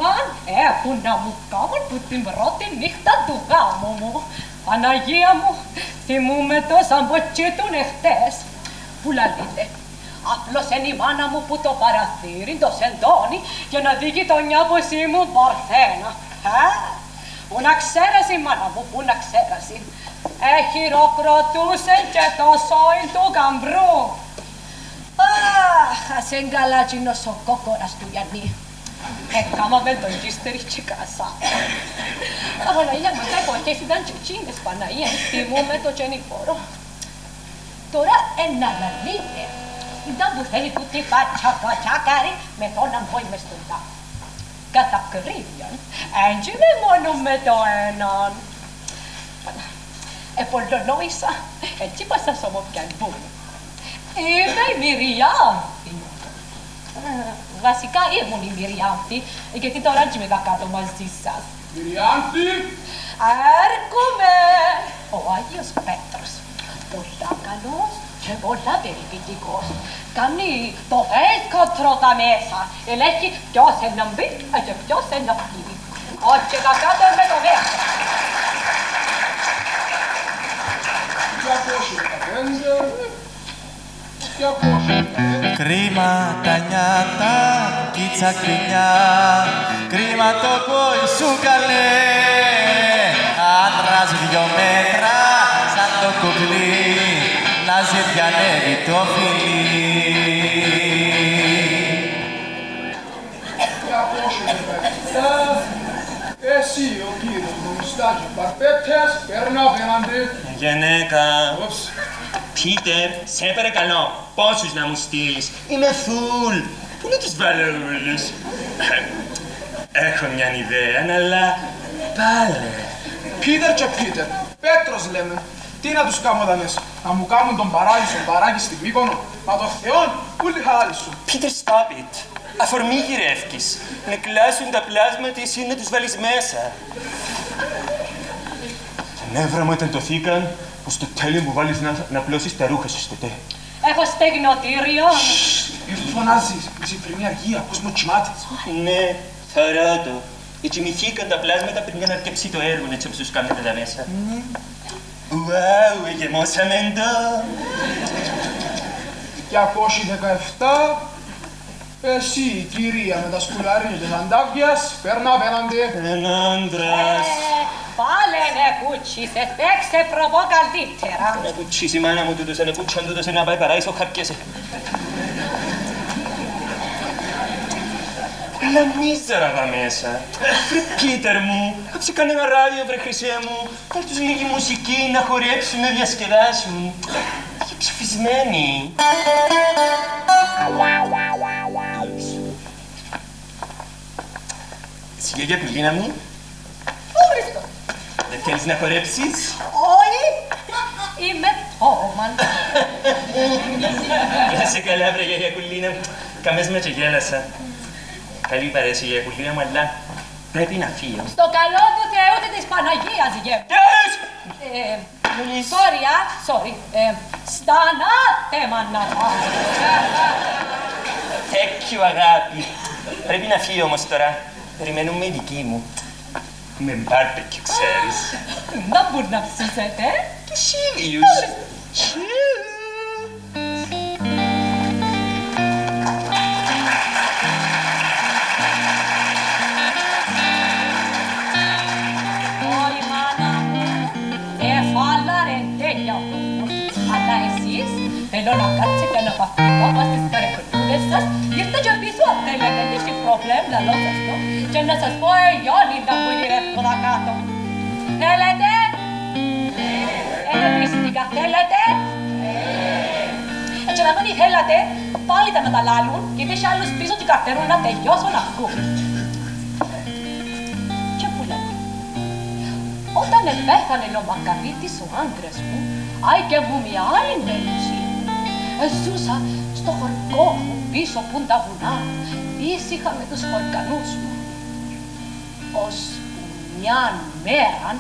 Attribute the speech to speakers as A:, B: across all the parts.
A: Μαν έχουν να μου κάνουν που την πρώτη νύχτα του γάμου μου. Παναγία μου, θυμούμαι τόσα μποτσίτουν εχτες. Που λαλείτε, απλώσεν η μάνα μου που το παραθύρι το σεντόνι για να δει γειτονιά πως ήμουν παρθένα. Πού να ξέρεις η μάνα μου, πού να ξέρεις. Χειροκροτούσε και το σόιν του γαμπρού. Αχ, ας εγκαλάτσινος ο κόκορας του Γιάννη. Έκαμαμε τον γύστερη και κάσα. Παναγία μου, τα εποχές ήταν και εκείνες, Παναγία, θυμούμε το γεννηφόρο. Τώρα ένα λαλείτε. Ήταν που θέλει τούτη πατσακατσάκαρη με το να μπω μες στον τάφο. Κατά κρύβιαν, έτσι με μόνο με το έναν. Επολονόησα, έτσι πως σας ομοπιαν μπουν. Είμαι η Μυριάμφη. Βασικά ήμουν η Μυριάμφη, γιατί τώρα έτσι είμαι κάτω μαζί σας.
B: Μυριάμφη!
A: Έρχομαι! Ο Άγιος Πέτρος. Πολλά καλός και πολλά περιπητικός. Κάνει το έσκοτρο τα μέσα. Ελέγχει ποιος να μπει και ποιος να φύγει. Όχι κάτω με το μέσα.
C: Κρίμα τα νιάτα κι η τσακρινιά, κρίμα το πόη σου καλέ. Άντρας 2 μέτρα σαν το κουκλί, να ζητιανεύει το φιλί.
B: Εσύ ο κύριος μου μουστάκι παρπέτες, παίρνω απέναντι.
D: Γενέκα. Πίτερ, σε παρακαλώ, πόσους να μου στείλεις. Είμαι φουλ. Πού να τους βάλω όλους. Έχω μια ιδέα, αλλά πάλε.
B: Πίτερ και Πίτερ, Πέτρος λέμε. Τι να τους κάνω εδώ μέσα, να μου κάνουν τον παράδεισο μπαράκι στην Μύκονο, μα το Θεόν, ούλοι χάρη σου.
D: Πίτερ, stop it. Αφορμή γυρεύκεις. Να κλάσουν τα πλάσματα εσύ να τους βάλεις μέσα. Τα νεύρα μου ήταν το θήκαν πως το τέλειο μου βάλεις να πλώσεις τα ρούχα σου στο τε.
A: Έχω στεγνοτήριο.
B: Μη φωνάζεις, είσαι πριν αργία, πώς μου κοιμάται.
D: Ναι, θαρά το. Ετσιμηθήκαν τα πλάσματα πριν για να αρκεψεί το έργο, έτσι όπως τους κάνετε τα μέσα. Ουάου, εγεμώσαμε το.
B: 217. Εσύ, η κυρία με τα σκουλαρίνια και σαντάβιας, παίρνω απέναντι.
D: Άντρας.
A: Πάλε να κουτσίσες, παίξε προβώ καλύτερα.
D: Να κουτσίσει η μάνα μου τούτος, να κουτσάν τούτος, να πάει παράισο, χαρκέσαι. Αλλά μίζερα εδώ μέσα. Βρε Πίτερ μου, άψε κανένα ράδιο βρε χρυσέ μου. Κάνε τους λίγη μουσική να χορέψουν, να διασκεδάσουν. Και ψηφισμένοι. Εσύ γιαγιά Κουλίνα μου.
A: Όριστο.
D: Δεν θέλεις να χορέψεις.
A: Όχι. Είμαι τόμαν.
D: Να σε καλά βρε γιαγιά Κουλίνα μου. Καμές με και γέλασα. Καλή παρέση γιαγιά Κουλίνα μου, αλλά πρέπει να φύγω.
A: Στο καλό του Θεού και της Παναγίας, γεύμα. Sorry. Στανάτε, μαναβά.
D: Τέκιο αγάπη. Πρέπει να φύγω όμως τώρα. Περιμένουμε οι δικοί μου. Με μπάρπεκι, ξέρεις.
A: Να μπορεί να ψήσετε.
D: Και σίλιους.
A: Όχι, μάνα μου. Εφάλαρε τέλεια ο κόσμος. Αλλά εσείς θέλω να κάτσετε και να παθηκώ στις καρεκλούδες σας. Ήρθε και πίσω αν θέλετε, δεν έχει πρόβλημα, λαλό σας το. Και να σας πω γιόνι να μου γυρεύω να κάτω. Θέλετε? Ερωτήστηκα, θέλετε? Έτσι να μην θέλατε, πάλι τα να τα λάλλουν και είχε άλλους πίσω και καρτερούν να τελειώσουν να βγουν. Και που λένε, όταν επέθανε ο Μακαβίτης ο άντρας μου, άι και μου μια άλλη περίπτωση. Ζούσα στο χωρικό μου πίσω που τα βουνά, ήσυχα με τους χωρικανούς μου. Ως μια μέρα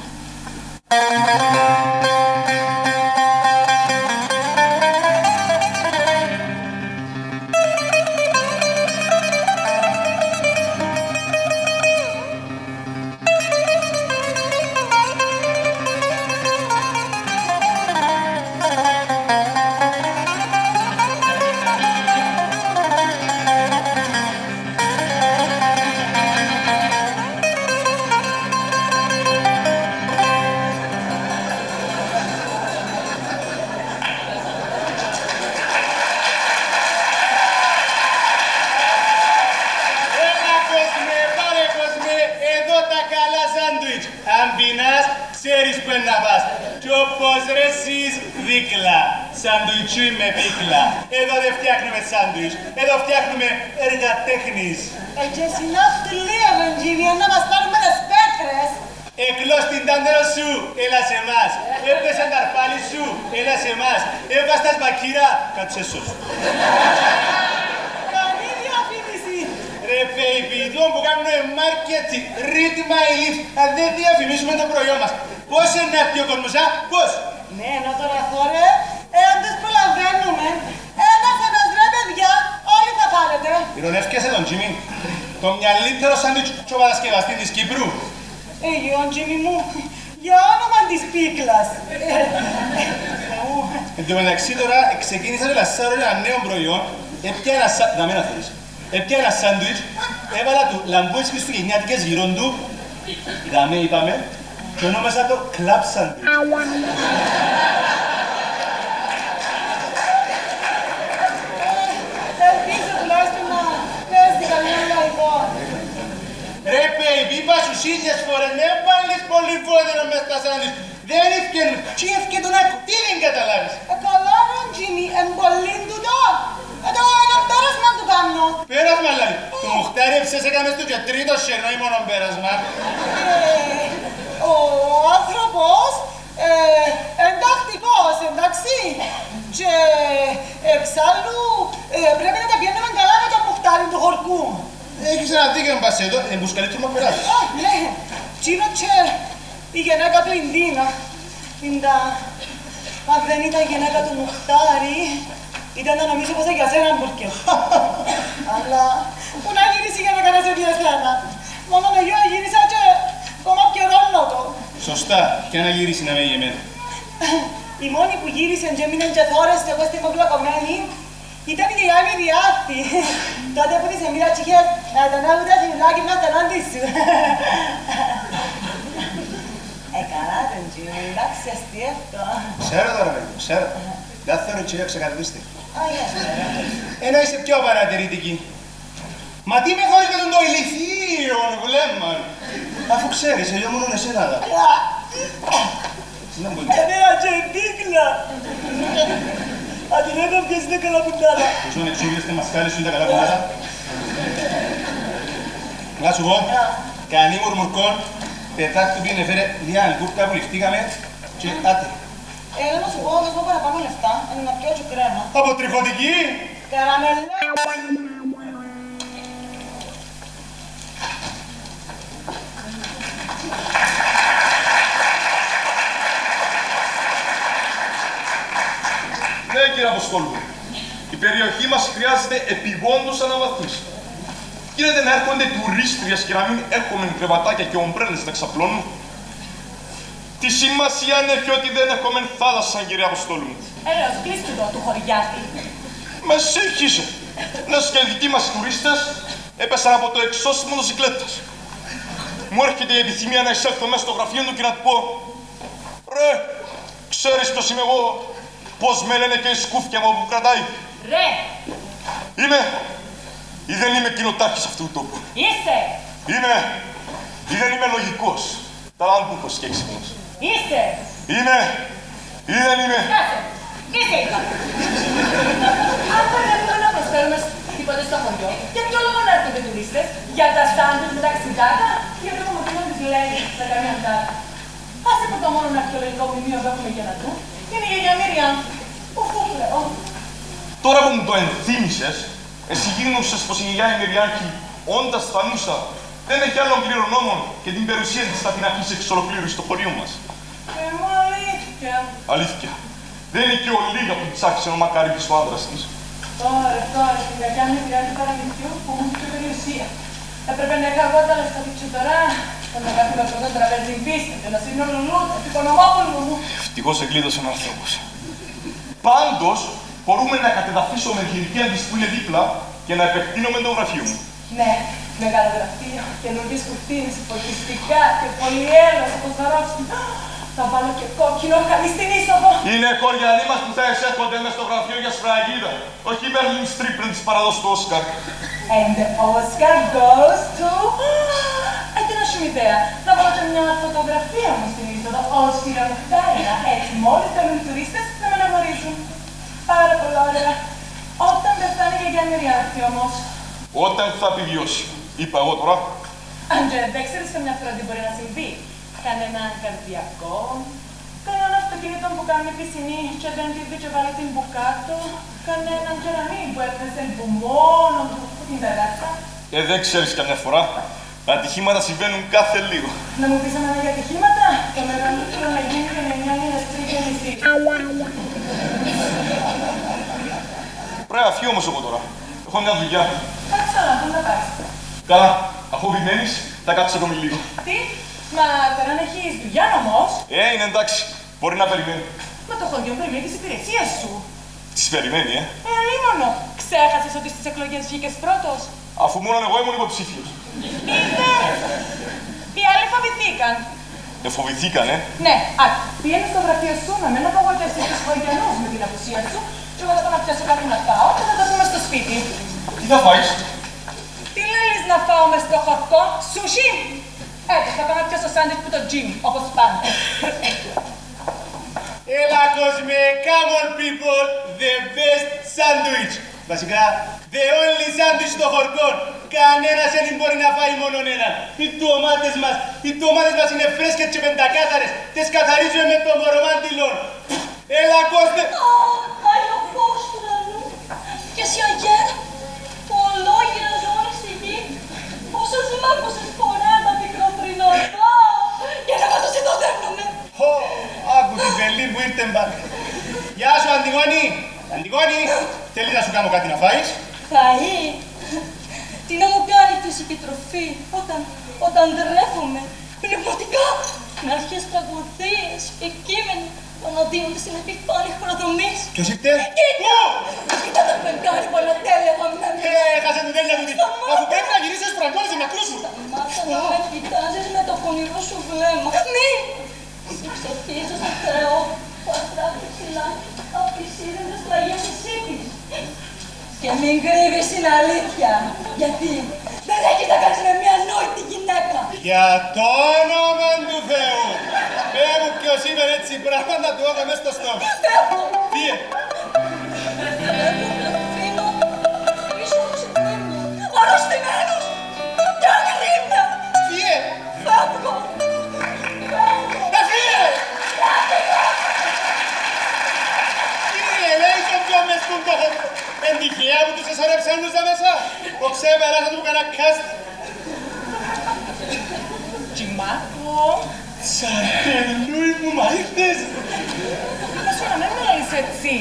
E: Αν πεινάς, ξέρεις που είναι να πας. Κι όπως ρε εσείς δίκλα, σαντουιτσί με πίκλα. Εδώ δεν φτιάχνουμε σάντουιτς, εδώ φτιάχνουμε έργα τέχνης.
F: Και συνάφτυλία, Ρεντζίνη, να μας πάρουμε τις πέτρες.
E: Εκλώς την τάντερα σου, έλα σε εμάς. Έπεσε τα αρπάλι σου, έλα σε εμάς. Έβαστας μπακύρα, κάτσε σως.
F: Καλή διαφήμιση.
E: Ρε baby, εδώ που κάνουμε marketing, read my lips, αν δεν διαφημίσουμε το προϊόν μας. Πώς είναι αυτή ο κόσμος, πώς?
F: Ναι, ενώ τώρα θόρε, εάν τους προλαβαίνουμε, ένας ρε παιδιά, όλοι θα πάρετε.
E: Ηρωνεύκεσαι τον Τζίμι, το μυαλύτερο σάντουιτς τσοπαρασκευαστή της Κύπρου.
F: Γιον Τζίμι μου, για όνομα της πίκλας.
E: Εν τω μεταξύ τώρα ξεκίνησα να λασσάρω ένα νέο προϊόν, έπια ένα σάντουιτς, έβαλα του λαμπούες χριστουγεννιάτικες γύρω του, δαμε είπαμε, και ονόμασα το κλαμπ σάντουιτς.
F: Ελπίζω τουλάχιστον να παίζει κανένα λαϊκό.
E: Ρε baby, είπα σου χίλιες φορές, ναι βάλεις πολύ φόδερο μες στα σάντουιτς. Δεν ευκαινούν. Τι ευκαινούν να τι δεν καταλάβεις.
F: Καλά ρε Τζίμι, εμπολύν τούτο. Εδώ ένα πέρασμα του κάνω.
E: Πέρασμα δηλαδή. Το μουχτάριεψες έκαμε στο και τρίτο σέρνο ή μόνο πέρασμα.
F: Ο άνθρωπος εντακτικός, εντάξει. Και εξάλλου πρέπει να τα πιένουμε καλά με το μουχτάρι του χορκού.
E: Έχεις ένα δίκαιο μπας εδώ, εμπουσκαλίτου μου περάσεις.
F: Ναι, τσίνο και η γυναίκα πλυντίνα. Αν δεν ήταν η γυναίκα του Μουχτάρη, ήταν να νομίζω πως για σένα μπουρκέ. Αλλά που να γυρίσει για να κάνεις επί εσένα. Μόνο με γιο γύρισα και ακόμα πιερώνω το.
E: Σωστά, και να γυρίσει να με γεμένα.
F: Η μόνη που γύρισε και έμεινε και θόρες και εγώ στην κοκλακωμένη ήταν η Γιάννη Ριάκτη. Τότε που της εμμύρα τσιχές τον άκουτα στην ουλάκι μας τον άντι σου. Καλά τον Τζίμι, εντάξει αστείευτο.
E: Ξέρω τώρα παιδί μου, ξέρω. Δεν θέλω τσιλιά ξεκαρδίστε. Ένα είσαι πιο παρατηρητική. Μα τι με χωρίς με τον το ηλιθείο βλέμμα. Αφού ξέρεις, εγώ μόνο εσένα δα.
F: Εμένα και δίκλα. Αν την έκαμπιες είναι καλά πουτάνα.
E: Πώς είναι εξούγιες και μασκάλες σου είναι τα καλά πουτάνα. Να σου πω, κανεί μουρμουρκόν, πετάχτου πήγαινε φέρε μια κούρκα που ληφτήκαμε και άτε.
F: Έλα να σου πω, δώσ' μου παραπάνω λεφτά, να πιω και κρέμα.
E: Από τριχωτική!
F: Καραμελέ!
G: Ναι, κύριε Αποστόλου, η περιοχή μας χρειάζεται επιγόντως αναβαθμίσεις. Γίνεται να έρχονται τουρίστριες και να μην έχουμε κρεβατάκια και ομπρέλες να ξαπλώνουν. Τι σημασία έχει ότι δεν έχουμε θάλασσα, κύριε Αποστόλου μου.
A: Έλεος, κλείστε το του χωριάτη.
G: Μας σύγχυσε. Λες και οι δικοί μας τουρίστες έπεσαν από το εξώς της μοτοσυκλέτας. Μου έρχεται η επιθυμία να εισέλθω μέσα στο γραφείο του και να του πω «Ρε, ξέρεις ποιος είμαι εγώ, πώς με λένε και η σκούφια μου που κρατάει».
A: Ρε!
G: Είμαι ή δεν είμαι κοινοτάρχης αυτού του τόπου.
A: Είσαι!
G: Είμαι ή δεν είμαι λογικός, ταλαντούχος και έξυπνος.
A: Είσαι!
G: Είμαι ή δεν είμαι.
A: Κάσε! Είσαι είπα! Αν δεν έχουμε να προσφέρουμε τίποτε στο χωριό, για ποιο λόγο να έρχονται τουρίστες, για τα σάντουιτς με τα ξυντάτα, για το κομμωτίνο της λέει στα καμιαντά. Άσε από το μόνο αρχαιολογικό μνημείο που έχουμε για να δούμε, είναι η γιαγιά Μύριαμ. Ουφού λέω.
G: Τώρα που μου το ενθύμησες, εσύ γίνουσες πως η γιαγιά η Μυριάκη, όντας θανούσα, δεν έχει άλλον κληρονόμων και την παρουσία της θα την αφήσει εξ ολοκλήρου στο χωριό μας.
A: Μου αλήθεια.
G: Αλήθεια. Δεν είναι και ο Λίγα που της άφησε ο Μακαρίτης ο άντρας της.
A: Τώρα, στη γιαγιά Μυριάκη παραμυθιού που μου είχε περιουσία. Έπρεπε να είχα εγώ τα λεφτά του τώρα, να κάνω αυτό το τραπέζι πίστη, να σύνω λουλούτα, την Οικονομόπουλου μου.
G: Ευτυχώς εκλείδωσε ο άνθρωπος. Πάντως, μπορούμε να κατεδαφίσουμε την ηλικία της που είναι δίπλα και να επεκτείνουμε το γραφείο μου.
A: Ναι, μεγάλο γραφείο, καινούργιες κουτίες, φωτιστικά και πολυέλαιο, όπως θα ρώψει. Θα βάλω και κόκκινο χαμί στην είσοδο.
G: Είναι χωριανοί μας που θα εισέρχονται μες στο γραφείο για σφραγίδα. Όχι η Berlin Strip πριν της παραδώσει του Όσκαρ.
A: And the Oscar goes to... Έχετε να σου ιδέα. Θα βάλω και
F: μια φωτογραφία μου στην είσοδο ως χειρονακτάρινα, έτσι μόλις μπαίνουν οι τουρίστες να με αναγνωρίζουν. Πάρα πολύ ωραία. Όταν δεν φτάνει για Γιάννη Ριάκτη όμως.
G: Όταν θα επιβιώσει. Είπα εγώ τώρα.
F: Άντρε, δεν ξέρεις καμιά φορά τι μπορεί να συμβεί. Κανένα καρδιακό, κανένα αυτοκίνητο που κάνει πισινή και δεν τη δει και βάλει την μπουκάτο, κανέναν κεραμί που έπαιζε που μόνο του την περάτσα.
G: Δεν ξέρεις καμιά φορά. Ατυχήματα συμβαίνουν κάθε λίγο.
F: Να μου πεις εμένα για ατυχήματα, το μεγαλύτερο να γίνει και 9 μήνες πριν και μισή.
G: Πρέπει να φύγω όμως εγώ τώρα. Έχω μια δουλειά.
F: Κάτσε όλα, πού να πας.
G: Καλά, αφού επιμένεις, θα κάτσω ακόμη λίγο.
F: Τι, μα τώρα να έχεις δουλειά όμως.
G: Είναι εντάξει. Μπορεί να περιμένει.
F: Μα το χωριό περιμένει τις υπηρεσίες σου.
G: Τις περιμένει,
F: Αλίμονο, ξέχασες ότι στις εκλογές βγήκες πρώτος.
G: Αφού μόνο εγώ ήμουν υποψήφιος.
F: Είδες. Οι άλλοι φοβηθήκαν.
G: Φοβηθήκανε.
F: Ναι, πήγαινε στο γραφείο σου να μην απογοητεύσεις τους χωριανούς με την απουσία σου και εγώ θα πάω να πιάσω κάτι να φάω και θα τα πούμε στο σπίτι.
G: Τι θα φάεις?
F: Τι λες να φάω μες στο χορκό, σούσι? Έτσι, θα πάω να πιάσω σάντουιτς που το τζιμ, όπως πάντα.
E: Έλα κόσμε, come on people, the best sandwich. Βασικά, the only sandwich στο χορκό. Κανένας δεν μπορεί να φάει μόνο έναν. Οι ντομάτες μας είναι φρέσκες και πεντακάθαρες. Τις καθαρίζουμε με το μορομάντιλον. Έλα κόσμε.
A: Πάει ο φως του λαλού. Και εσύ αγέρ, ολόγυρα ζώνη στη γη. Όσες μ' άκουσες φορέτα μικρό πριν αυτά. Και να το συντοδεύνουνε.
E: Άκου την πελή που ήρθε μπα. Γεια σου Αντιγόνη. Αντιγόνη, θέλεις να σου κάνω κάτι να φάεις?
A: Φαΐ. Τι να μου κάνει φυσική τροφή όταν δρέφομαι πνευματικά. Να αρχές τραγωδίες και κείμενα που αναδύονται στην επιφάνεια χωροδομής.
E: Ποιος ήρθε?
A: Κοίτα το φεγγάρι που ανατέλευα με με.
E: Έχασε την τέλεια του. Αφού πρέπει να γυρίσεις φραγκόνες να κρούσουν.
A: Σταμάτα να με κοιτάζεις με το πονηρό σου βλέμμα. Μη! Σε ψοφίζω στον Θεό που αστράφει ψηλά από τις ήρεμες πλαγιές της Σύντης. Και μην κρύβεις την αλήθεια, γιατί δεν έχεις να κάνεις με μια ανόητη γυναίκα.
E: Για το όνομα του Θεού. Πέ μου ποιος είπε έτσι πράγματα του όγα μες στο στόμα.
A: Φεύγω!
E: Φύγε.
A: Φεύγω και αφήνω πίσω μου σε κρύμια. Αρρωστημένος και αγρίμια.
E: Φύγε.
A: Φεύγω!
E: Φύγε. Κύριε, λέει τον πιο μες του το χορκό. Εν τυχαία που τους εσωρεύσαν τους μέσα. Ο ξέπερας του κανένα κάστη.
F: Τζιμάκο.
E: Τσαρτελούι μου μ' ήρθες.
F: Να σου να μην με λες έτσι.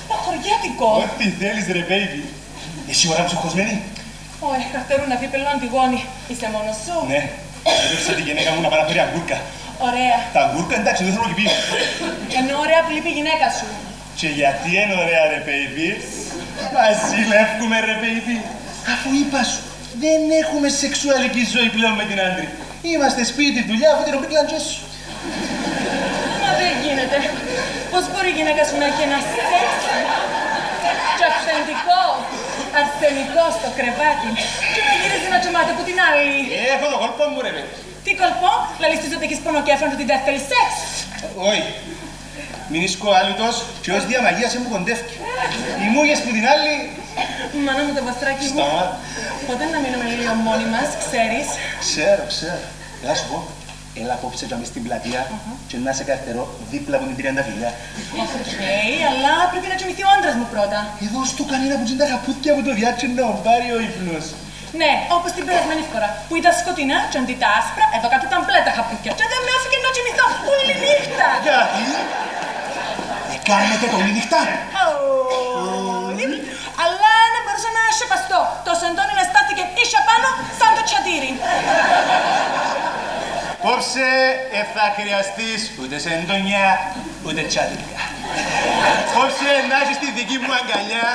F: Το χωριάτικο.
E: Ό,τι θέλεις ρε baby. Εσύ ώρα ψυχοσμένη.
F: Όχι, καυτερού να πει πελό Αντιγόνη. Είσαι μόνος σου.
E: Ναι. Έδωξα τη γυναίκα μου να παραφέρει αγκούρκα.
F: Ωραία.
E: Τα αγκούρκα εντάξει δεν θέλω να πιω.
F: Ενώ ωραία που λείπει η γυναίκα σου.
E: Και γιατί είναι ωραία ρε baby. Μαζί λεύκουμε ρε baby. Αφού είπα σου, δεν έχουμε σεξουαλική ζωή πλέον με την άντρη. Είμαστε σπίτι, δουλειά, αφού την ρομπίκλαντζες σου.
F: Μα δεν γίνεται. Πώς μπορεί η γυναίκα σου να έχει ένα σεξ και αυθεντικό, αρσενικό στο κρεβάτι και να γυρίζει να τσομάται από την άλλη.
E: Έχω το κόλπο μου ρε παιδί.
F: Τι κολπό, λαλίστης ότι έχεις πονοκέφαλο ότι δεν θέλεις σεξ.
E: Όχι. Μην είσαι κοάλουτος και ως διαμαγείας μου κοντεύει. Οι μούγες που την άλλη...
F: Μάνα μου το βαστράκι μου.
E: Σταμάτα.
F: Πότε να μείνουμε λίγο μόνοι μας, ξέρεις.
E: Ξέρω. Να σου πω. Έλα απόψε για μες στην πλατεία και να σε καρτερώ δίπλα από την τριανταφυλλιά.
F: Οκ, αλλά πρέπει να κοιμηθεί ο άντρας μου πρώτα.
E: Εδώ στο κανένα που τζιν τα καπούτια που το διάτσεν να πάρει ο ύπνος.
F: Ναι, όπως την περασμένη φορά που ήταν σκοτεινά και αντί τα άσπρα, εδώ κάτω ήταν μπλε τα χαπούτια και δεν με άφηκε να κοιμηθώ όλη νύχτα.
E: Γιατί? Κάνετε το όλη νύχτα.
F: Αλλά δεν μπορούσα να σεπαστώ. Το σεντόνι να στάθηκε ίσια πάνω σαν το τσαντήρι.
E: Πόψε θα χρειαστείς ούτε σεντόνια ούτε τσάντρικα. Πόψε να έχεις τη δική μου αγκαλιά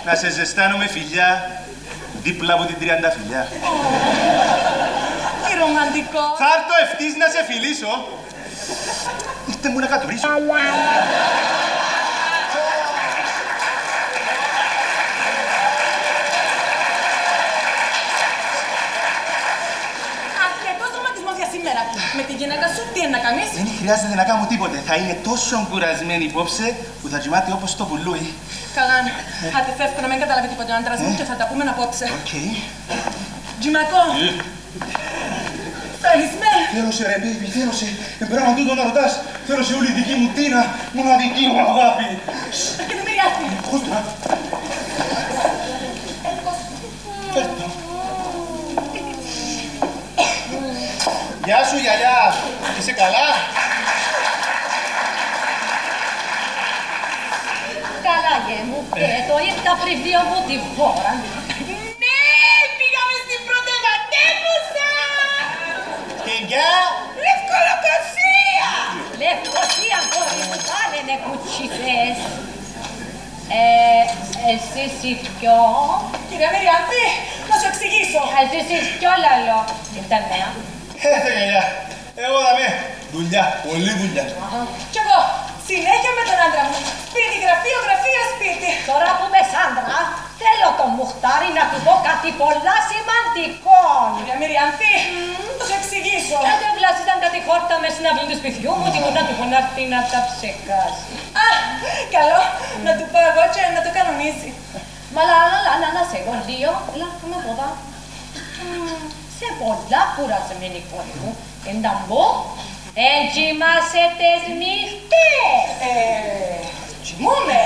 E: να σε ζεστάνω με φιλιά δίπλα από την τριανταφυλλιά.
F: Τι ρομαντικό.
E: Θα έρθω ευτής να σε φιλήσω. Ήρθε μου να κατουρίσω.
F: Αρκετός ρομαντισμός για σήμερα. σήμερα. Με τη γυναίκα σου τι είναι να κάνεις?
E: Δεν χρειάζεται να κάνω τίποτε. Θα είναι τόσο κουρασμένη υπόψε που θα κοιμάται όπως το πουλούι.
F: Καλά. Άντε φεύγω να μην καταλάβει τίποτε ο άντρας μου και θα τα πούμε απόψε.
E: Οκ.
F: Τζιμακό. Θέλεις με?
E: Θέλω σε ρε baby, θέλω σε. Πράγμα τούτο να ρωτάς. Θέλω σε όλη δική μου Τίνα, μοναδική μου αγάπη.
F: Και δεν μοιράζει.
E: Χώστο. Γεια σου γιαγιά, είσαι καλά?
A: Καλά, γε μου, το ήρθα πριν 2 μου τη φόρα.
F: Ναι, πήγαμε στην πρωτευατεύουσα!
E: Στην ποια?
F: Λευκολοκοσία!
A: Λευκοσία, κόρη μου, πάλαινε κουτσιθές. Εσείς οι δυο...
F: Κυρία Μυριάνθη, να σου εξηγήσω.
A: Εσείς οι δυο λαλό. Ήταν νέα.
E: Γιαγιά, εγώ δαμέ. Δουλειά, πολλή δουλειά.
F: Κι εγώ, συνέχεια με τον άντρα μου. Σπίτι, γραφείο, γραφείο, σπίτι.
A: Τώρα που με Σάντρα, θέλω το Μουχτάρι να του πω κάτι πολλά σημαντικό.
F: Κυρία Μυριάνθη, να σου εξηγήσω.
A: Κάτι βλάσει ήταν κάτι χόρτα με συναυλή του σπιτιού μου, τι να του πω να έρθει να τα ψεκάσει.
F: Α, καλό, να του πω εγώ και να το κανονίσει.
A: Μα να σε γονδύο, λάθουμε από εδώ. Σε πολλά κουρασμένη κόρη μου, ενταμπώ, εντζημάσαι τις νύχτες.
F: Κοιμούμε,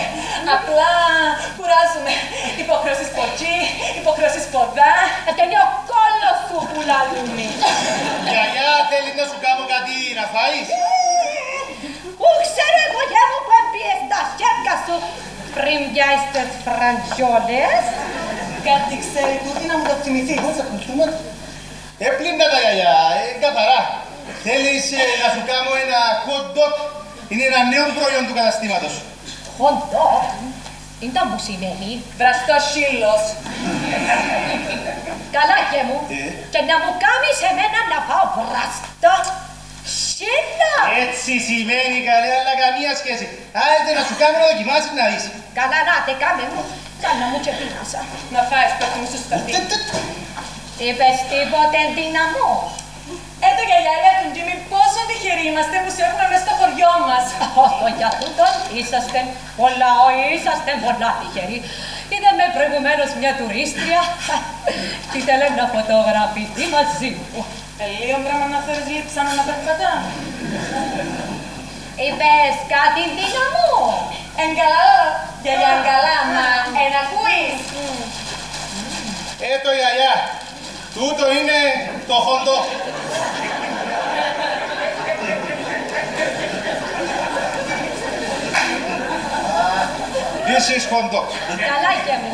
F: απλά κουράζουμε. Υποχρεώσεις ποτσί, υποχρεώσεις ποδά.
A: Και είναι ο κόλλος σου που λαλούμαι.
E: Γιαγιά, θέλεις να σου κάνω κάτι να φάεις?
A: Πού ξέρω εγώ για μου που έμπιες τα χέρια σου πριν πιάσεις τις φραντζόλες.
F: Κάτι ξέρει τούτη να μου το θυμηθεί.
E: Έπλυντα τα γιαγιά, καθαρά. Θέλεις να σου κάνω ένα hot dog? Είναι ένα νέο προϊόν του καταστήματος.
A: Hot dog. Είναι τα που σημαίνει.
F: Βραστό σύλλος.
A: Καλά και μου. Και να μου κάνεις εμένα να φάω βραστό σύλλο.
E: Έτσι σημαίνει καλέ, αλλά καμία σχέση. Άιτε να σου κάνω να δοκιμάσεις να δεις.
A: Καλά να τε κάμε μου. Κάνα μου και πίνασα.
F: Να φάεις πρώτη μου στο σπαθί.
A: Είπες τίποτε δυναμό.
F: Έτω γιαγιά του Τζίμι, πόσο τυχεροί είμαστε που σε έχουμε μέσα στο χωριό μας.
A: Όχι για τούτον είσαστε πολλά τυχεροί. Είδαμε προηγουμένως μια τουρίστρια και ήθελε να φωτογραφηθεί μαζί μου.
F: Λίγο πράγμα να φέρεις λείψανα να περπατά.
A: Είπες κάτι δυναμό.
F: Εγκαλά, γιαγιά εγκαλά, μα εν ακούεις.
E: Έτω γιαγιά, τούτο είναι το hot dog. This is hot dog.
A: Καλά και μου.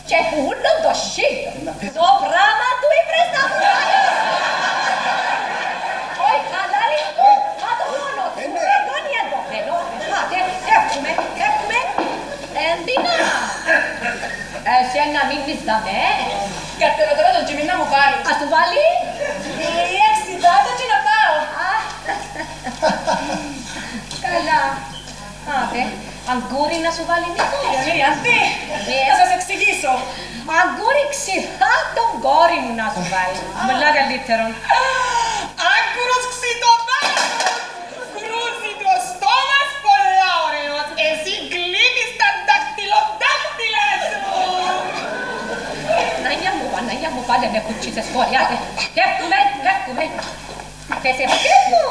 A: Και πούλο το σύλλο. Το πράγμα του είπες να βγάλεις. Όχι καλά λίγο. Μα το μόνο του. Εγώ είναι εδώ. Θέλω. Πάτε. Έχουμε. Εντίνα. Εσένα μην μισθαμε.
F: Κατέλα τώρα τον Τζίμι να μου βάλει.
A: Ας του βάλει.
F: Η εξιδάτα και να πάω.
A: Καλά. Άντε. Αγκούρι να σου βάλει Νίκο.
F: Μυριάνθη, θα σας εξηγήσω.
A: Αγκούρι ξηθά τον κόρη μου να σου βάλει. Πολλά καλύτερον.
F: Άγκουρος ξητοδάτος. Κρούζει το στόμας πολλά ωραίος. Εσύ κλείνεις τα δακτυλοδάκτυλα σου.
A: Παναγιά μου, πάλι με κουτσίσες κόρη. Άντε. Φεύγουμε. Και σε φεύγω.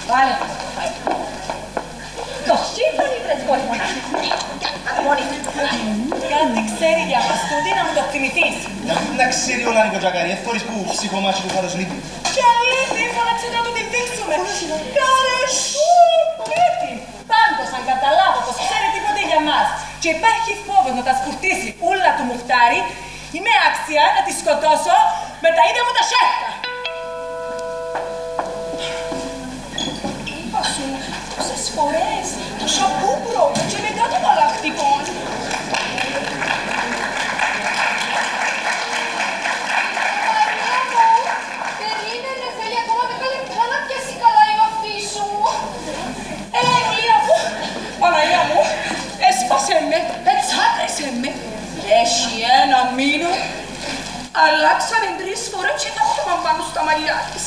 A: Βάλε. Το σύμφωνο είπες κόρη μου.
F: Κάτι ξέρει για μας τούτη να μου το θυμηθείς.
E: Να ξέρει όλα Νίκο Τζακάρη, εύκολες που ψυχομάτσι του φάτος Νίκη.
F: Και αλήθεια, φώναξε να του τη δείξουμε. Κάρε σου, πέτη. Πάντως, αν καταλάβω πως ξέρει τίποτε για μας και υπάρχει φόβος να τα σκουρτίσει ούλα του Μουχτάρι, είμαι άξια να τη σκοτώσω με τα ίδια μου τα σέρκα. Είπα σου, τόσες φορές, το σαπούπρο και μετά το μαλακτικό.
A: Περίμενε, θέλει ακόμα 10 λεπτά να πιάσει καλά η βαφή σου.
F: Ιουλία μου, Παναγιά μου, έσπασε με, ετσάκρισε
A: μήνα. Αλλάξαμε 3 φορές και το χρώμα πάνω στα μαλλιά της.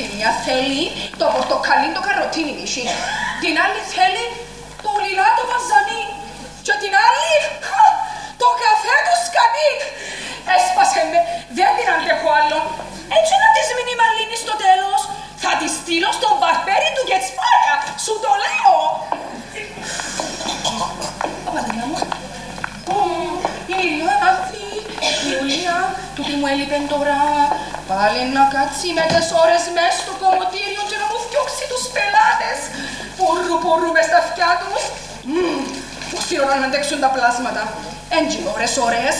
A: Η μία θέλει το πορτοκαλί το καροτίνι νησί. Την άλλη θέλει το λιλά το βαζανί. Και την άλλη το καφέ το σκανί. Έσπασε με, δεν την αντέχω άλλο. Έτσι να της μείνει η μαλλίνη στο τέλος. Θα τη στείλω στον μπαρμπέρι του Γετσπάια. Σου το λέω. Παναγιά μου. Η Ιουλία, τούτη μου έλειπεν τώρα. Πάλι να κάτσει με 4 ώρες μες στο κομμωτήριο και να μου φτιάξει τους πελάτες. Πουρρου μες στα αυτιά τους. Πόση ώρα να αντέξουν τα πλάσματα. Έντζι ώρες.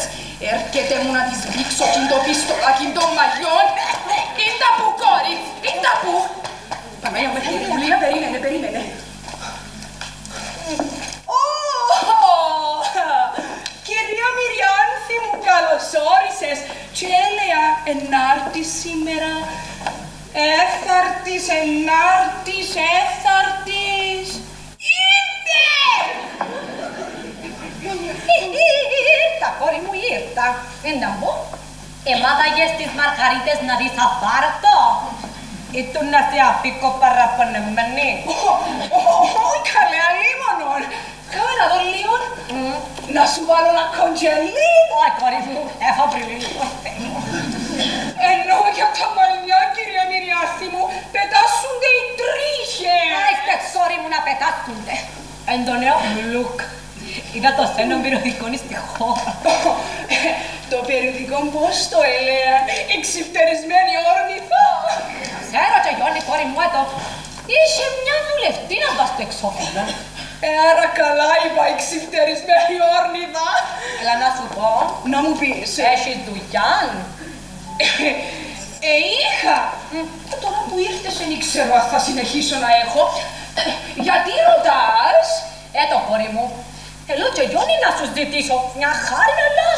A: Έρχεται μου να της δείξω κι το πιστολάκι των μαλλιών. Ήντα που κόρη, ήντα που. Παναγιά μου, Ιουλία, περίμενε. Κυρία Μυριάνθη μου, καλώς όρισες. Και έλεγα ενάρτης σήμερα. Έθαρτης. Ήρθα, κόρη μου, ήρθα. Να μπω.
H: Εμάδαγες τις μαργαρίτες να δεις απάρτο. Ήτουν να σε αφήκω παραπονεμένη.
A: Όχι καλέ, αλίμονον. Κάμε να δω λίγο. Να σου βάλω ένα κοντζελί.
H: Όχι, κόρη μου, έχω πριν λίγο θέλω.
A: Ενώ για τα μαλλιά, κυρία Μυριάθη μου, πετάσσονται οι τρίχες.
H: Άιστε, sorry μου να πετάσσονται. Εν το νέο μου look. Είδα το σένον περιοδικό στη χώρα.
A: Το περιοδικό πώς το έλεγαν, εξυφτερισμένη όρνηθα.
H: Ξέρω και Γιώνη, κόρη μου, εδώ. Είχε μια δουλευτήνα πας στο εξώφυλλο.
A: Άρα καλά είπα, εξυφτερισμένη όρνηθα.
H: Έλα να σου πω.
A: Να μου πεις.
H: Έχεις δουλειά.
A: Είχα. Τώρα που ήρθες δεν ξέρω αν θα συνεχίσω να έχω. Γιατί ρωτάς.
H: Το κόρη μου. Θέλω και Γιώνη να σου ζητήσω μια χάρη, αλλά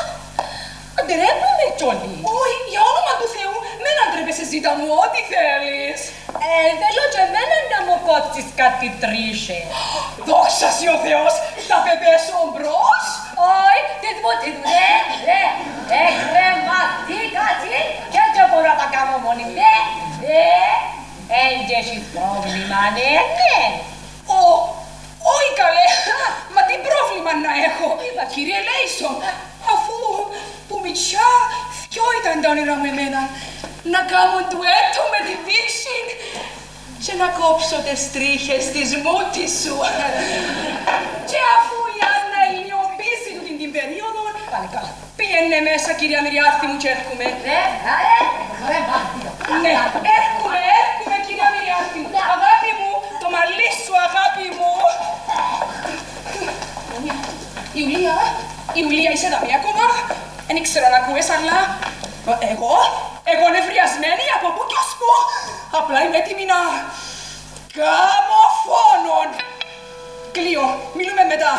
H: ντρέπομαι κιόλι.
A: Όχι, για όνομα του Θεού, μην αντρέπεσαι, ζήτα μου, ό,τι θέλεις.
H: Θέλω και εμένα να μου κόψεις κάτι τρίχες.
A: Δόξα σοι ο Θεός, θα πεπέσω μπρος.
H: Όχι, τις μου τις κρεμαστήκα και δεν μπορώ να τα κάνω μόνη. Εν και έχεις πρόβλημα, ναι.
A: Όχι καλέ, μα τι πρόβλημα να έχω, κύριε Λέισον, αφού που μητσιά δυο ήταν τα όνειρα μου εμένα, να κάνω ντουέτο με τη Δύση και να κόψω τις τρίχες της μούτης σου. Και αφού η Άννα ηλιοποιήσει του την περίοδο, πήγαινε μέσα κυρία Μυριάθη μου και έρχομαι. Ναι, έρχομαι κυρία Μυριάθη μου, αγάπη μου, το μαλλί σου αγάπη μου. Ιουλία, είσαι δαμή ακόμα. Δεν ήξερα να ακούες, αλλά εγώ νευριασμένη από πού κι ως πού. Απλά είμαι έτοιμη να κάμω φόνον. Κλείω, μιλούμε μετά.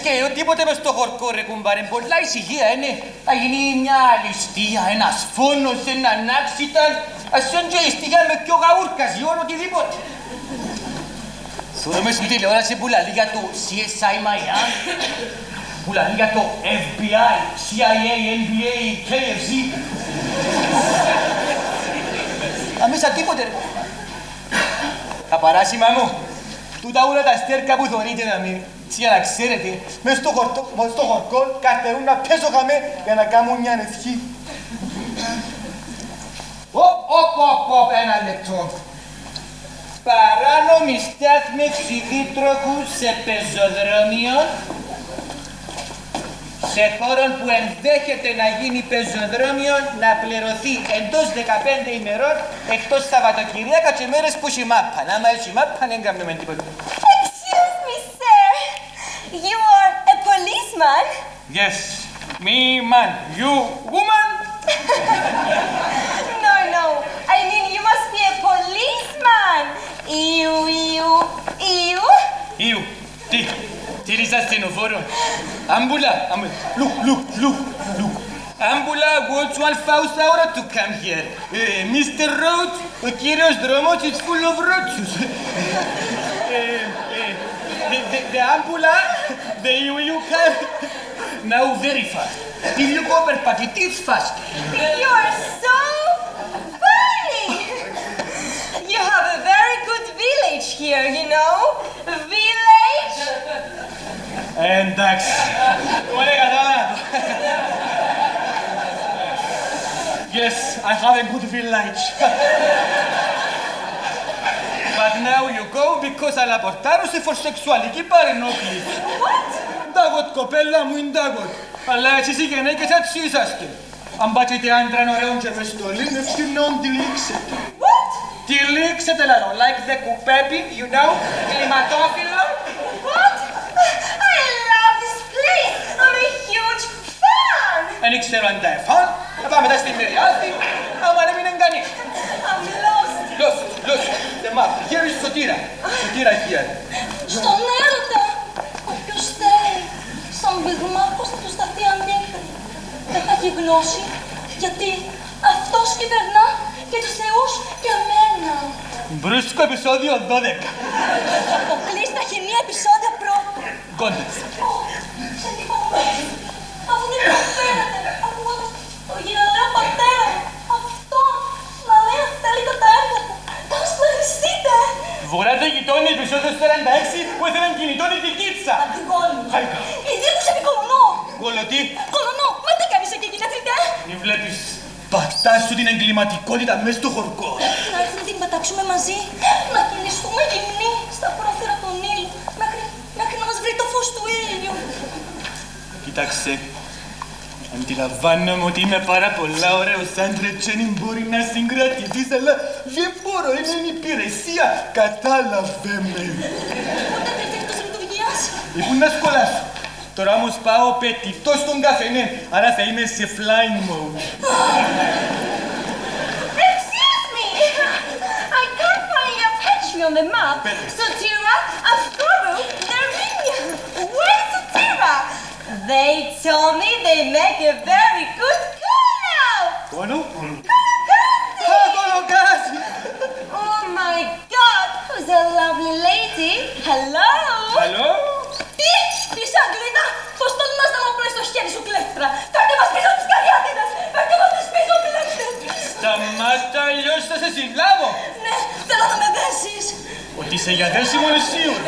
C: Και τίποτε μες στο χορκό ρε κουμπάρε, πολλά ησυχία είναι. Θα γίνει μια ληστεία, ένας φόνος, έναν άξιταν. Ας είναι και ληστεία με πιο γαούρκας, γιον οτιδήποτε. Θωρούμε στην τηλεόραση που λαλεί για το CSI Miami, που λαλεί για το FBI, CIA, NBA, KFC. Αμέσα τίποτε ρε. Τα παράσημα μου, τούτα όλα τα στέρκα που θωρείτε να μην. Για να ξέρετε, μες στο χορκό καθερούν να πέσω χαμέ για να κάνουν μια ευχή. Οπ, ένα λεπτό. Παράνομη στάθμευση δίτροχου σε πεζοδρόμιο, σε χώρο που ενδέχεται να γίνει πεζοδρόμιο να πληρωθεί εντός 15 ημερών εκτός Σαββατοκυριακά και μέρες που έχει μάπα. Άμα έχει μάπα δεν κάνουμε τίποτα.
I: Excuse me, sir. You are a policeman?
C: Yes, me man. You woman?
I: No. I mean, you must be a policeman. You
C: ασθενοφόρο. Άμπουλα, look. Άμπουλα, what's 1,000 hours to come here? Mr. Rhodes, ο κύριος δρόμος is full of roads. The ambula, you can now very fast. If you go but it is fast.
I: You're so funny! You have a very good village here, you know? Village?
C: Εντάξει. Ωραία, κατάλαβα. Yes, I have a good village. But now you go because I'll απορτάρωσε for σεξουαλική παρενόχληση.
I: What?
C: Ντάγωτ, κοπέλα μου, είναι ντάγωτ. Αλλά εσείς οι γυναίκες έτσι είσαστε. Αν πάτσετε άντραν ωραίον και με στολή, ευθυνόν τυλίξετε.
I: What?
C: Τυλίξετε λαλό, like the κουπέπι, you know, κλιματόφυλλο.
I: What? I love this place! I'm a huge fan!
C: Δεν ξέρω αν τα εφάν, θα πάμε μετά στη Μεριάδη, άμα δεν μείνει κανείς.
I: I'm lost!
C: Lost, the map. Here is Sotira. Sotira here.
H: Στον έρωτα! Όποιος θέλει, σαν πυγμάχος θα του σταθεί ανέκρι. Δεν θα έχει γνώση, γιατί αυτός κυβερνά και τους θεούς και εμένα.
C: Μπρούσκο επεισόδιο 12.
H: Αποκλείς τα χημεία επεισόδια πρώτα.
C: Context.
H: Σε λυπάμαι. Αφού δεν προφέρατε, ακούω το γυραλαίο πατέρα μου. Αυτό να λέει αν θέλετε τα έργα του. Θα σας πλαγιστείτε.
C: Βουράτε γειτόνι επεισόδιο 46 που έθελαν κινητόνι την κίτσα.
H: Αντιγόνι.
C: Χάρηκα.
H: Ιδίως επικολονώ.
C: Κολωτή.
H: Κολονώ. Μα τι κάνεις εκεί γυναίκα.
C: Μη βλέπεις. Πατάς σου την εγκληματικότητα μέσα στο χορκό.
H: Να έρθει να την πετάξουμε μαζί. Να κινηθούμε γυμνοί στα πρόθυρα των ήλιου. Μέχρι να μας βρει το φως του ήλιου.
C: Κοίταξε. Αντιλαμβάνομαι ότι είμαι πάρα πολλά ωραίος άντρας και δεν μπορεί να συγκρατηθείς, αλλά δεν μπορώ, είναι η υπηρεσία. Κατάλαβε με.
H: Πότε τρέχει εκτός λειτουργίας.
C: Ήμουν να σχολάσω. Τώρα όμως πάω πετυτός στον καφενέ, άρα θα είμαι σε flying mode.
I: Excuse me! I can't find your country on the map. Sotira, Afgharu, Narinya. Where's Sotira? They told me they make a very good kono!
C: Kono?
I: Kolokazi! Oh my God! Who's a lovely lady? Hello!
C: Hello?
H: Τι! Είσαι Αγγλίνα! Πώς τολμάς να μου απλώσεις το χέρι σου κλέφτρα! Φέρτε μας πίσω τις καριάτιδες! Φέρτε μας τις πίσω κλέφτες!
C: Σταμάτα, αλλιώς θα σε συλλάβω!
H: Ναι, θέλω να με δέσεις!
C: Ότι είσαι για δέσιμο είναι σίγουρο!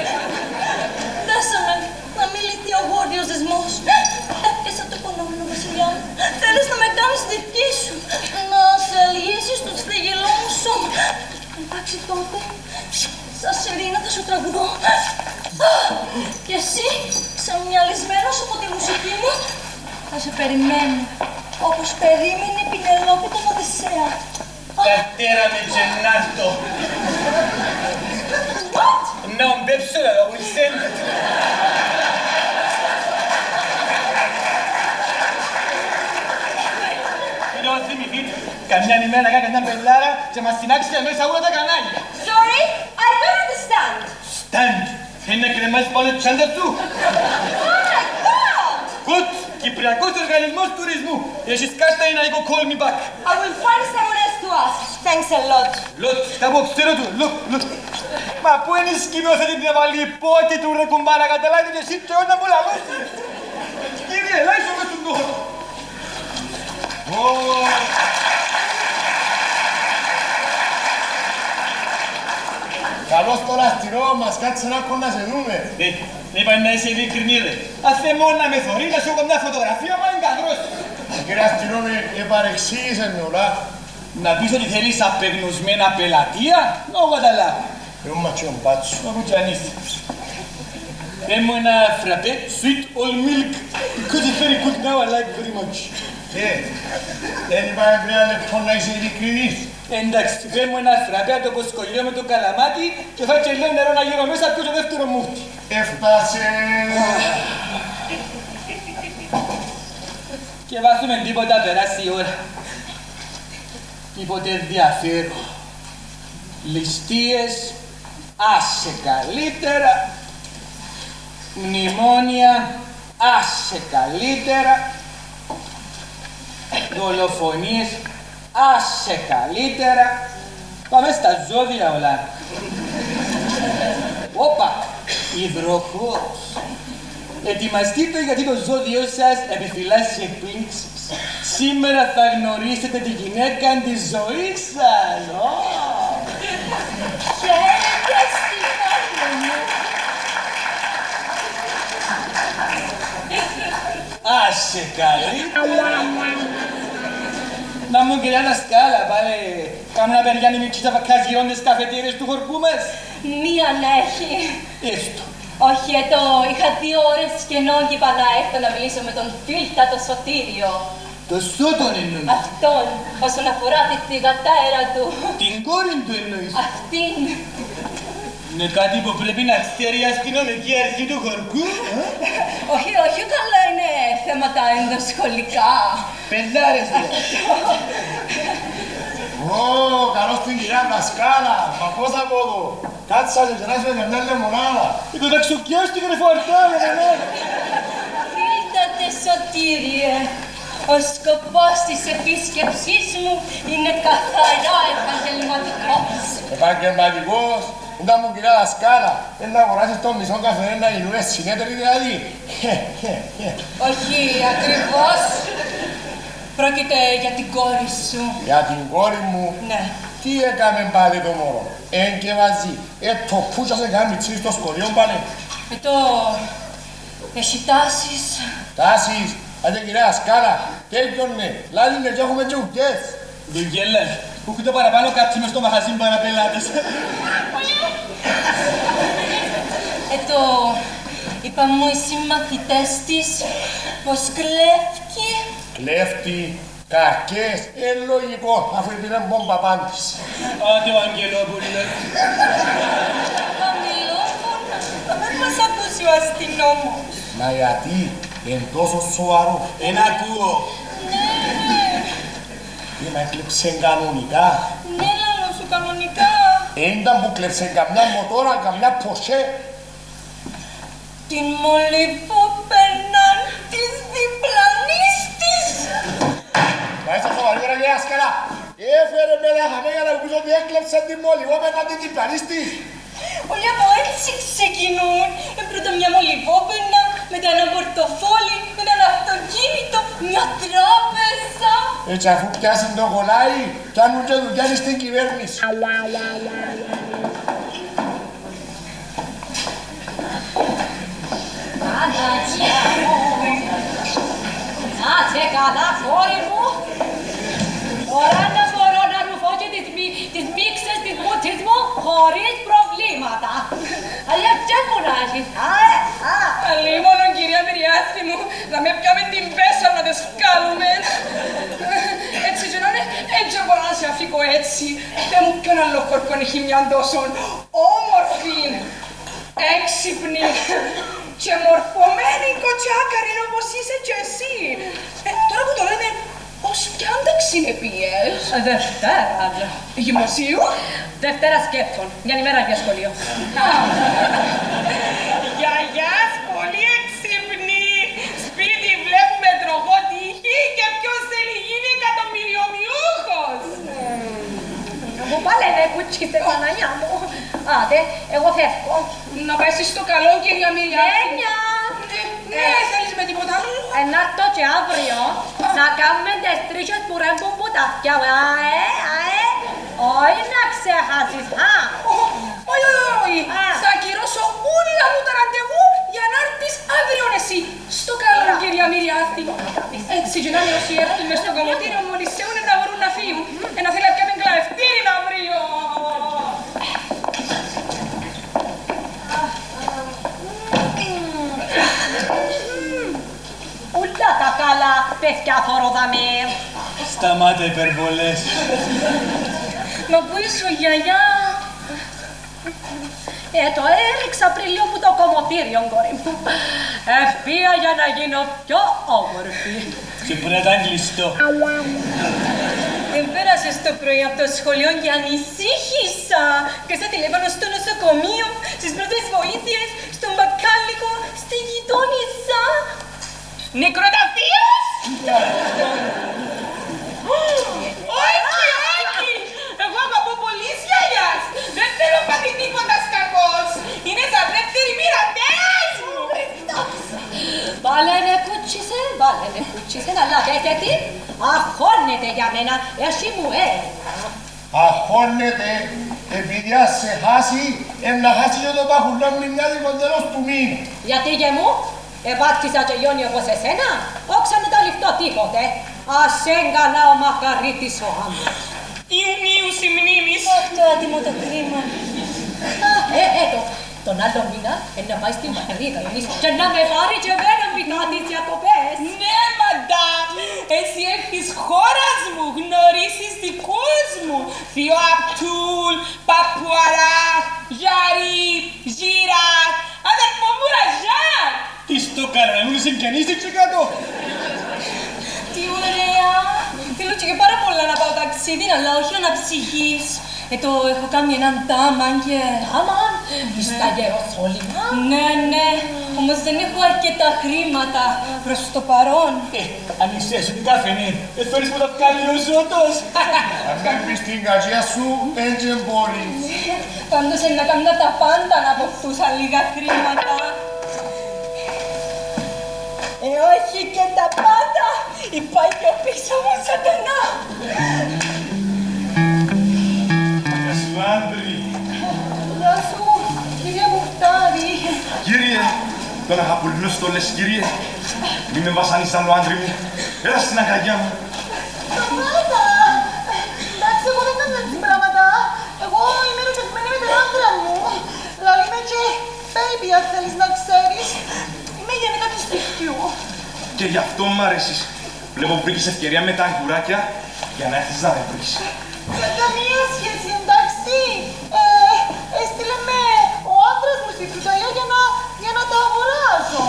H: Δέσε με, να μην λυθεί ο γόρδιος δεσμός! Έπιασα το πονόμενο βασιλιά μου! Θέλεις να με κάνεις δική σου! Να σε λύσεις το στριγγυλό μου σώμα! Εντάξει τότε, σαν σιρήνα θα σου τραγουδώ! Και εσύ, ξαμυαλισμένος από τη μουσική μου, θα σε περιμένω, όπως περίμενε η Πινελόπη τον Οδυσσέα.
C: Πατέρα με Τζενάρτο.
H: What?
C: No, μπέψω, I will send it. Λοιπόν, θυμηθείτε, καμιά ημέρα κάποια πελάρα και μας συνάξετε μέσα όλα τα κανάλια.
I: Sorry, I don't understand.
C: Stand. Είναι να κρεμάσεις πάνω τη τσάντα του.
I: Oh my God!
C: Good. Κυπριακός Οργανισμός Τουρισμού. Έχεις κάστα ή να έχω call me back.
I: I will find someone else to ask. Thanks a lot.
C: Look, τα πω, ξέρω του. Look. Μα πού είναι η σκηνόθετη την αβαλή πότη του ρε κουμπάρα καταλάβει και εσύ και όλα μου λαλώσει. Κύριε, ελάχιστο με τον τόχο.
E: Καλώς τώρα αστυρό μας, κάτσε να έρχον να σε δούμε.
C: Είπα να είσαι ειλικρινή ρε. Αν θε μόνο να με θωρεί να σου έχω μια φωτογραφία μα είναι καθρός.
E: Κύριε αστυρό με επαρεξήγησε με όλα.
C: Να πεις ότι θέλεις απεγνωσμένα πελατεία, να το καταλάβω.
E: Εγώ ματσιόν μπάτσο.
C: Αφού κι αν είσαι. Πες μου ένα φραπέ, sweet all milk, because it's very good now, I like very much.
E: Δεν είπαμε πριν ένα λεπτό να είσαι ειλικρινής.
C: Εντάξει, πες μου ένα φραπέ από το κοσκολιό με το καλαμάτι και θα και λίγο νερό να γύρω μέσα, ποιος το δεύτερο μούχτι.
E: Έφτασε.
C: Και βάζουμε τίποτα περάσει η ώρα. Τίποτε ενδιαφέρον. Ληστείες, άσε καλύτερα. Μνημόνια, άσε καλύτερα. Δολοφονίες, άσε καλύτερα. Πάμε στα ζώδια όλα. Όπα, υδροχόος. Ετοιμαστείτε γιατί το ζώδιο σας επιφυλάσσει εκπλήξεις. Σήμερα θα γνωρίσετε τη γυναίκα της ζωής σας.
H: Χαίρετε στη μάνα μου.
C: Άσε καλύτερα. Να μου κυρία Δασκάλα, πάλι κάνουν να περιγιάνει μικρή ταβακάς γυρών τις καφετήρες του χορκού μας.
H: Μία να έχει.
C: Έστω.
H: Όχι, είχα 2 ώρες κενό και είπα να έρθω να μιλήσω με τον φίλτα το Σωτήριο.
C: Το Σώτον εννοείς.
H: Αυτόν, όσον αφορά τη θυγατέρα του.
C: Την κόρη του εννοείς.
H: Αυτήν.
C: Είναι κάτι που πρέπει να ξέρει η αστυνομική αρχή του χορκού.
H: Όχι, καλά είναι θέματα ενδοσχολικά.
C: Πεντάρες δηλαδή.
E: Καλώς την κυρία Δασκάλα. Μα πώς από εδώ. Κάτσε να γεράσουμε για μια λεμονάδα.
C: Το ταξοκιάστηκε ρε φαρτά, λεμονάδα.
H: Φίλτατε Σωτήριε, ο σκοπός της επίσκεψής μου είναι καθαρά επαγγελματικός.
E: Επαγγελματικός. Ήταν μου κυρία Δασκάλα. Να αγοράσεις τον μισό καφέ να γινούμε συνέτεροι δηλαδή.
H: Όχι, ακριβώς. Πρόκειται για την κόρη σου.
E: Για την κόρη μου.
H: Ναι.
E: Τι έκαμε πάλι το μωρό. Και μαζί. Το πούτσα σε κάνει μητσί στο σχολείο πάλι.
H: Έχει τάσεις.
E: Τάσεις. Άντε κυρία Δασκάλα. Τέλειωνε. Λάδινε και έχουμε και ουκές.
C: Δεν γέλας. Που το παραπάνω κάτσι μες στο μαχαζί μου παραπελάτες.
H: Είπα μου οι συμμαθητές της πως κλέφτει.
E: Κλέφτη, κακές, λογικό, αφού είναι μπόμπα πάντης.
C: Άντε ο Αγγελόπουλος.
H: Χαμηλόφωνα, δεν μας ακούσει ο αστυνόμος.
E: Μα γιατί, είναι τόσο σοβαρό.
C: Ακούω.
H: Ναι.
E: Μα έκλεψε κανονικά.
H: Ναι, λαλό σου κανονικά.
E: Ήταν που κλέψε καμιά μοτόρα, καμιά ποσέ.
H: Την μολυβόπαιναν της διπλανής της.
E: Μα είσαι σοβαρή ρε κυρία Δασκάλα. Έφερε με λαχαμέ για να μου πεις ότι έκλεψε την μολυβόπαιναν της διπλανής της.
H: Όλοι από έτσι ξεκινούν. Πρώτα μια μολυβόπαινα, μετά ένα πορτοφόλι, μετά ένα αυτοκίνητο, μια τράπεζα.
E: Έτσι αφού πιάσουν το κολλάι, κάνουν και δουλειά στην κυβέρνηση.
A: Ανατιά μου, να σε καλά κόρη μου. Τώρα να μπορώ να ρουφώ και τις μίξες της μούτσης μου χωρίς προβλήματα. Αλλά ποια κουράζει.
F: Αλίμονο κυρία Μυριάθη μου, να με πιάμε την πέσα να τις βγάλουμε. Έτσι και να είναι, έτσι μπορώ να σε αφήκω έτσι. Δεν μου ποιον άλλο κορκό έχει μια τόσο όμορφη, έξυπνη και μορφωμένη κοτσάκαρη όπως είσαι κι εσύ. Τώρα που το λέμε, ως κι αν ταξινεπίες.
A: Δευτέρα.
F: Γυμνασίου.
A: Δευτέρα σκέφτον. Μια ημέρα για σχολείο.
F: Γιαγιάς, πολύ έξυπνη. Σπίτι βλέπουμε τρογό τύχη και ποιος θέλει γίνει εκατομμυριομοιούχος.
A: Μου πάλι δεν κουτσίστε Παναγιά μου. Άντε, εγώ φεύγω.
F: Να πάει στο καλό, κυρία Μυριάθη.
A: Ένια.
F: Ναι, θέλεις με τίποτα άλλο.
A: Να το και αύριο να κάνουμε τις τρίχες που ρέμπουν που τα αυτιά. Όχι να ξεχάσεις.
F: Όχι. Θα ακυρώσω όλα μου τα ραντεβού για να έρθεις αύριο εσύ. Στο καλό, κυρία Μυριάθη. Έτσι και να είναι όσοι έρθουν μες στο κομμωτήριο μόλις σέουνε να μπορούν να φύγουν. Να θέλει να πιάμε κλαφτήρι αύριο.
A: Ούλα τα καλά, παιδιά θωροδαμέ.
C: Σταμάτα υπερβολές.
A: Μα πού είσαι γιαγιά. Το έριξα πριν λίγο που το κομμωτήριο, κόρη μου. Ευφύα για να γίνω πιο όμορφη.
C: Και πρέπει να ήταν κλειστό.
A: Δεν πέρασες το πρωί από το σχολείο και ανησύχησα. Και στα τηλέφωνο στο νοσοκομείο, στις πρώτες βοήθειες, στον μπακάλικο, στη
F: Νεκροταφείος! Όχι, όχι! Εγώ αγαπώ πολύ γιαγιάς! Δεν θέλω πάθει τίποτας κακός! Είναι σαν δεύτερη μοιρατέας μου!
A: Βάλαινε κουτσίσε, αλλά δέχεται, αχώνεται για μένα, εσύ μου
E: Αχώνεται, επειδή ας σε χάσει, να χάσει και το παχουλό μνημιάδικο τέλος του μήνα.
A: Γιατί και μου, επάτησα και γιόνι όπως εσένα, όξα να τα ληφτώ τίποτε. Ας έγκαλα ο Μαργαρίτης ο άμμος.
F: Ιουνίου συμμνήμης.
H: Αυτό άτιμο το κρίμα.
A: Τον άλλο μήνα να πάει στην πατρίδα και να με πάρει και εμένα μετά τις διακοπές.
F: Ναι, μαντάμ, εσύ έχεις χώρας μου, γνωρίσεις δικούς μου. Θείο Απτούλ, Παπουαρά, Γιάρη, Ζήρα, αδερφό μου Ραζάν.
C: Τι στο κάνανε, μου συγγενίστηξε κάτω.
H: Τι ωραία. Θέλω και πάρα πολλά να πάω ταξίδι, αλλά όχι αναψυχής. Έχω κάνει έναν τάμαν και...
A: Τάμαν, στα γεροσόλυμα.
H: Ναι, όμως δεν έχω αρκετά χρήματα προς το παρόν.
C: Αν είσαι σου την καφενή, δεν θέλεις που τα βγάλει ο ζώτος.
E: Αν δεν πεις την κατσία σου, έτσι μπορείς.
H: Πάντως να κάνω τα πάντα να αποκτούσα λίγα χρήματα. Όχι και τα πάντα, υπάρχει πιο πίσω μου σατανά.
G: Άντρη.
H: Γεια σου, κύριε Μουχτάρη.
G: Κύριε, τον αγαπουλούς το λες, κύριε. Μη με βασανίσαν ο άντρη μου. Έλα στην αγκαλιά μου.
F: Σταμάτα! Εντάξει, εγώ δεν κάνω έτσι πράγματα. Εγώ είμαι ερωτευμένη με τον άντρα μου. Δηλαδή είμαι και baby, αν θέλεις να ξέρεις. Είμαι γενικά του σπιτιού.
G: Και γι' αυτό μ' αρέσεις. Βλέπω που βρήκες ευκαιρία με τα αγκουράκια για να έρθεις να με βρεις.
F: Με καμία σχέση, εντάξει. Έστειλε με ο άντρας μου στην φρουταρία για να τα αγοράζω.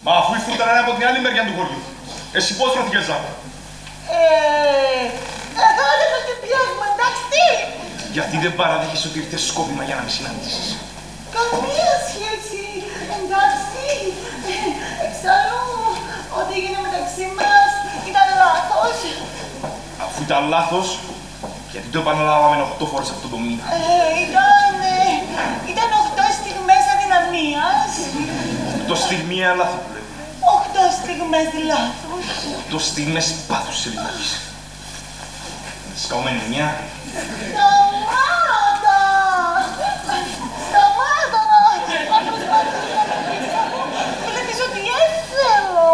G: Μα αφού η φρούτα είναι από την άλλη μεριά του χωριού. Εσύ πώς βρεθήκες να πω.
F: Αγάπη το πιπιάς μου, εντάξει.
G: Γιατί δεν παραδέχεσαι ότι ήρθες σκόπιμα για να με συναντήσεις.
F: Καμία σχέση, εντάξει. Εξάλλου, ό,τι έγινε μεταξύ μας ήταν λάθος.
G: Αφού ήταν λάθος, γιατί το επαναλάβαμε 8 φορές αυτό το μήνα.
F: Ήταν 8 στιγμές αδυναμίας.
G: 8 στιγμία λάθη που λέμε.
F: 8 στιγμές λάθος.
G: 8 στιγμές πάθους σε λιγάκης. Σκαωμένη μια.
F: Σταμάτα! Σταμάτα να προσπαθείς να με πεις αυτό. Βλέπεις ότι έθελω.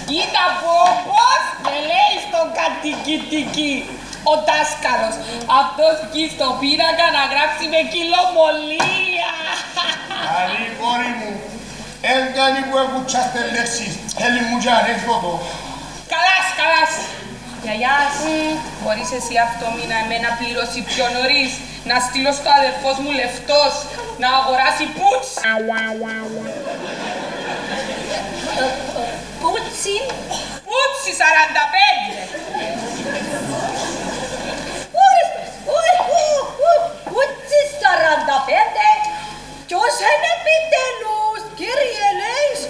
F: Κοίτα πώς με λέει στον κατοικητική. Ο δάσκαλος. Αυτός βγει στο πίνακα να γράψει με κιλομολία.
E: Καλή κόρη μου, έγκανη που ακούτσαστε λέξεις, θέλει μου και ανέκδοτο.
F: Καλάς. Γιαγιάς, μπορείς εσύ αυτό μήνα εμένα πληρώσει πιο νωρίς, να στείλω στο αδερφός μου λεφτός, να αγοράσει πούτς.
A: Πούτσι.
F: Πούτσι 45.
A: Πούτσι 45. Ποιος είναι επιτέλους, κύριε Λέης.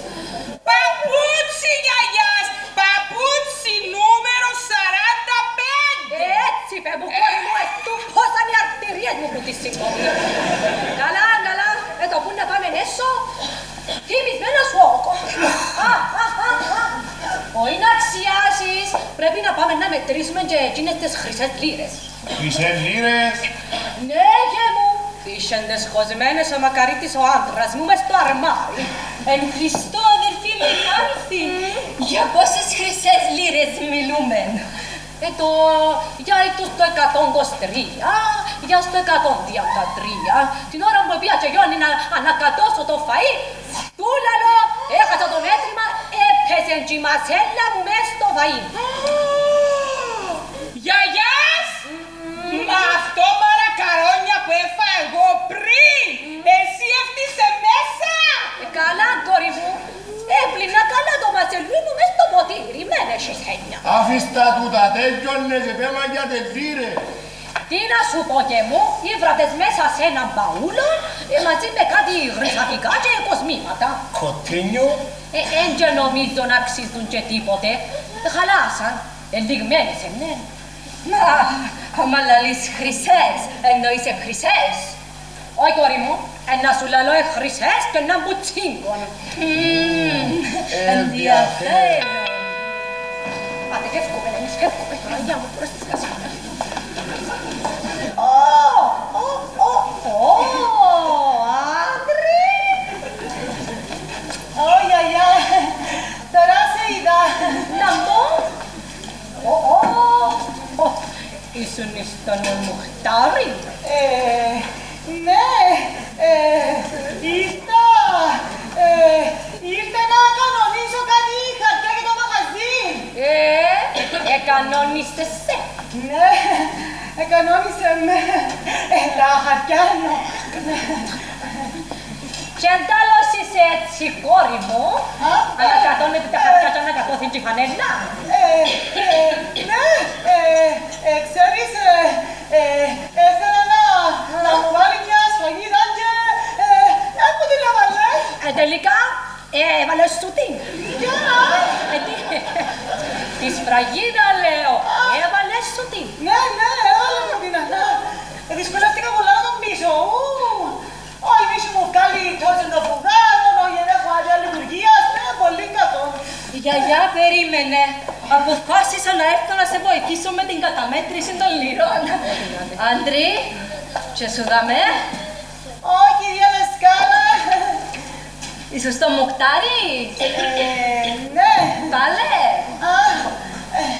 F: Παπούτσι, γιαγιάς, παπούτσι νούμερο 45.
A: Έτσι, παι μου, κόρη μου, εκτουπώσαν οι αρτηρίες μου που τη σηκώνει. Καλά, εδώ που να πάμε έσω, θυμισμένα σου όκο. Όχι να αξιάσεις, πρέπει να πάμε να μετρήσουμε και εκείνες τις χρυσές λίρες.
E: Χρυσές λίρες.
A: Ναι, γε μου, είχαν τις χωσμένες ο Μακαρίτης ο άντρας μου μες στο αρμάρι.
H: Εν Χριστώ, αδερφή μου, Νάνθη. Για πόσες χρυσές λίρες μιλούμε.
A: Για ήτους το 123, για στο 133, την ώρα που πήγα και γιώνει να ανακατώσω το φαΐ, τούλαλο, έχασα το μέτρημα, έπαιζε η μασέλα μου μες στο φαΐ.
F: Γιαγιάς, μα αυτό μαρακαρόνια που έφα εγώ πριν, εσύ έφτισε μέσα.
A: Καλά, κόρη μου, έπλυνα καλά το μασελού μου μες στο ποτήρι, μεν έχεις έννοια.
E: Αφήστα τούτα, τέλειωνε και πέμα για τις λίρες.
A: Τι να σου πω και μου, ήβρατες μέσα σε ένα μπαούλο μαζί με κάτι χρυσαφικά και κοσμήματα.
C: Κοτίνιο.
A: Εν και νομίζω να αξίζουν και τίποτε. Χαλάσαν, ελιγμένες, ναι.
I: Μα, άμα λαλείς χρυσές, εννοείσαι χρυσές.
A: Όχι κόρη μου, να σου λαλώ χρυσές και να μπουτσίγκον.
I: Ενδιαφέρον.
A: Πάτε, φεύγουμε, εμείς φεύγουμε τώρα, για μου προς τη σκασί.
F: Άντρη! Ω, γιαγιά, τώρα σε είδα.
A: Να μπω. Ήσουν στον Μουχτάρι.
F: Ναι, ήρθα να κανονίσω κάτι χαρτιά για το μαγαζί.
A: Κανόνισες σε.
F: Ναι, κανόνισε με τα χαρτιά.
A: Και εντάλλως είσαι έτσι, κόρη μου, ανακατώνεται τα χαρτιά και ανακατώθην και η φανέλα.
F: Ναι, ξέρεις, ήθελα να μου βάλει μια σφαγίδα και που την έβαλε.
A: Τελικά, έβαλες σου τι.
F: Ποια?
A: Τη σφραγίδα, λέω, έβαλες σου τι.
F: Ναι, έβαλε μου την αλλά. Δυσκολεύτηκα πολλά να τον πείσω. Όχι, μη σου μου βγάλει τόσο το φουγάρο, όχι, έχω άλλη λειτουργία, πολύ κακό.
I: Η γιαγιά περίμενε. Αποφάσισα να έρθω να σε βοηθήσω με την καταμέτρηση των λιρών. Άντρη, και σου δάμε.
F: Όχι, κυρία Δασκάλα.
I: Είσαι στο Μουχτάρι.
F: Ναι.
I: Πάλε.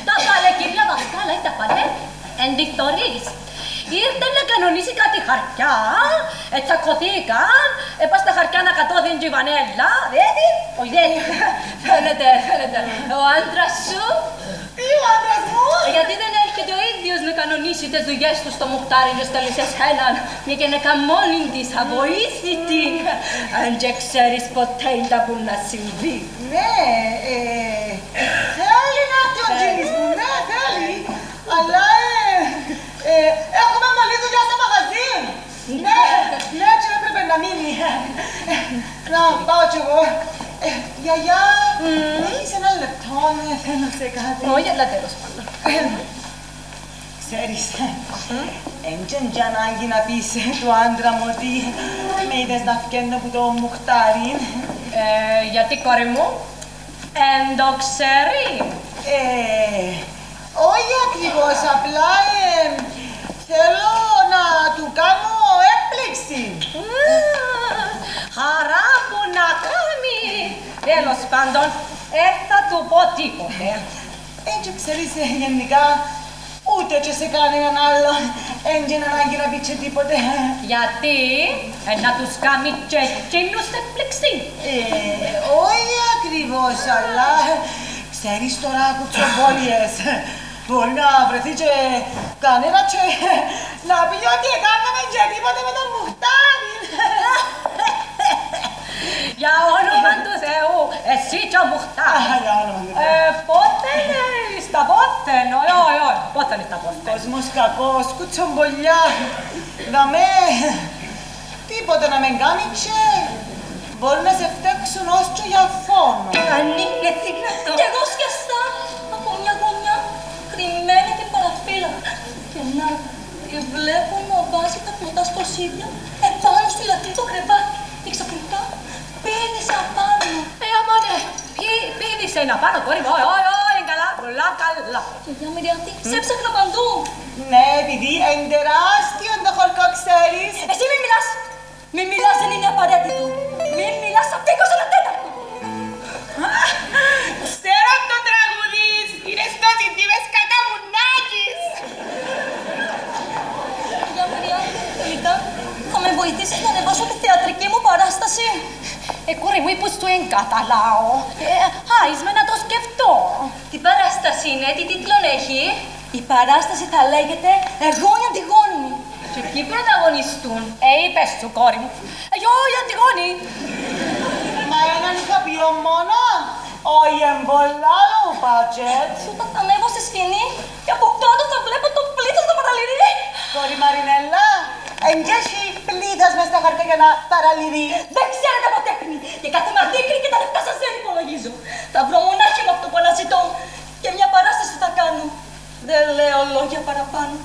I: Τα πάλε, κυρία Δασκάλα, τα πάλε. Ενδεικτορείς. Ήρθε να κανονίσει κάτι χαρτιά, τσακωθήκαν, πας τα χαρτιά να κατώθην και η βανέλα, δηλαδή, όχι δηλαδή, φαίνεται, ο άντρας σου.
F: Τι ο άντρας μου?
I: Γιατί δεν έρχεται ο ίδιος να κανονίσει τις δουλειές του στο Μουχτάρι και στέλνει σε σέναν, μια γυναίκα μόνη της, αβοήθητη, αν και ξέρεις ποτέ είναι που να συμβεί.
F: Ναι, θέλει να έρθει ο Τζίνης μου, ναι, θέλει, αλλά έχουμε μαλλί δουλειά στο μαγαζί. Ναι, έτσι έπρεπε να μείνει. Να πάω κι εγώ. Γιαγιά, έχεις ένα λεπτό, θέλω σε κάτι.
I: Όχι, αλλά τέλος πάντων.
F: Ξέρεις, έντιαν για ανάγκη να πεις του άντρα μου ότι με είδες να φκένω από το Μουχτάρι.
A: Γιατί, κόρη μου, εν το ξέρει.
F: Όχι ακριβώς, απλά θέλω να του κάνω έκπληξη.
A: Χαρά που να κάνει. Τέλος πάντων, θα του πω τίποτε.
F: Έτσι ξέρεις, γενικά, ούτε και σε κανέναν άλλο, έτσι να ανάγκη να πει και τίποτε.
A: Γιατί, να τους κάνει και εκείνους έκπληξη.
F: Όχι ακριβώς, αλλά ξέρεις τώρα κουτσομπόλιες. Μπορεί να βρεθεί και κανένα και να πει ότι έκαναμε και τίποτε με τον Μουχτάρι.
A: Για όνομα του Θεού, εσύ και ο Μουχτάρι. Πότε στα πόθεν, όχι, πόθεν στα πόθεν.
F: Κόσμος κακός, κουτσομπολιά. Δαμέ, τίποτε να με κάνει και μπορεί να σε φταίξουν ως και για φόνο.
I: Αν είναι δυνατό. Κι εγώ σκεφτά από μια γωνιά κρυμμένη την παραφύλλα και να τη βλέπω να βάζει τα πλωτά σκοσίδια επάνω στη λατή το κρεβάτι και ξαφνικά πήδησε απάνω.
A: Αμάνε, πήδησε να πάνω, κόρη μου, όχι, καλά, πολλά καλά.
I: Γιαγιά Μυριάτη, σε έψαχνα παντού.
F: Ναι, επειδή είναι τεράστιο το χορκό, ξέρεις.
I: Εσύ μην μιλάς. Μην μιλάς, δεν είναι απαραίτητο. Μην μιλάς, απ' 21 τέταρτο.
F: Ξέρω το τραγουδείς, είναι στο συντήμες Κακαμουνάκης.
I: Γιαγιά Μυριάτη, τελικά θα με βοηθήσεις να ανεβάσω τη θεατρική μου παράσταση.
A: Κόρη μου, είπες του εγκαταλάω. Άισμε να το σκεφτώ.
I: Τι παράσταση είναι, τι τίτλο έχει. Η παράσταση θα λέγεται «Εγώ η Αντιγόνη».
A: Και ποιοι πρωταγωνιστούν. Είπες σου, κόρη μου. Εγώ η Αντιγόνη.
F: Μα έναν ηθοποιό μόνο. Όχι εμπολάλο, πατζέτ.
I: Όταν θα ανέβω στη σκηνή και από κάτω θα βλέπω το πλήθος να παραλυρεί.
F: Κόρη Μαρινέλα, εγκέχει πλήθας μες στα χαρτιά για να παραλυρεί.
H: Δεν ξέρετε από τέχνη. Και κάθε μαρτύκρη και τα λεφτά σας δεν υπολογίζω. Θα βρω μονάχη με αυτό που αναζητώ. Και μια παράσταση θα κάνω. Δεν λέω λόγια παραπάνω.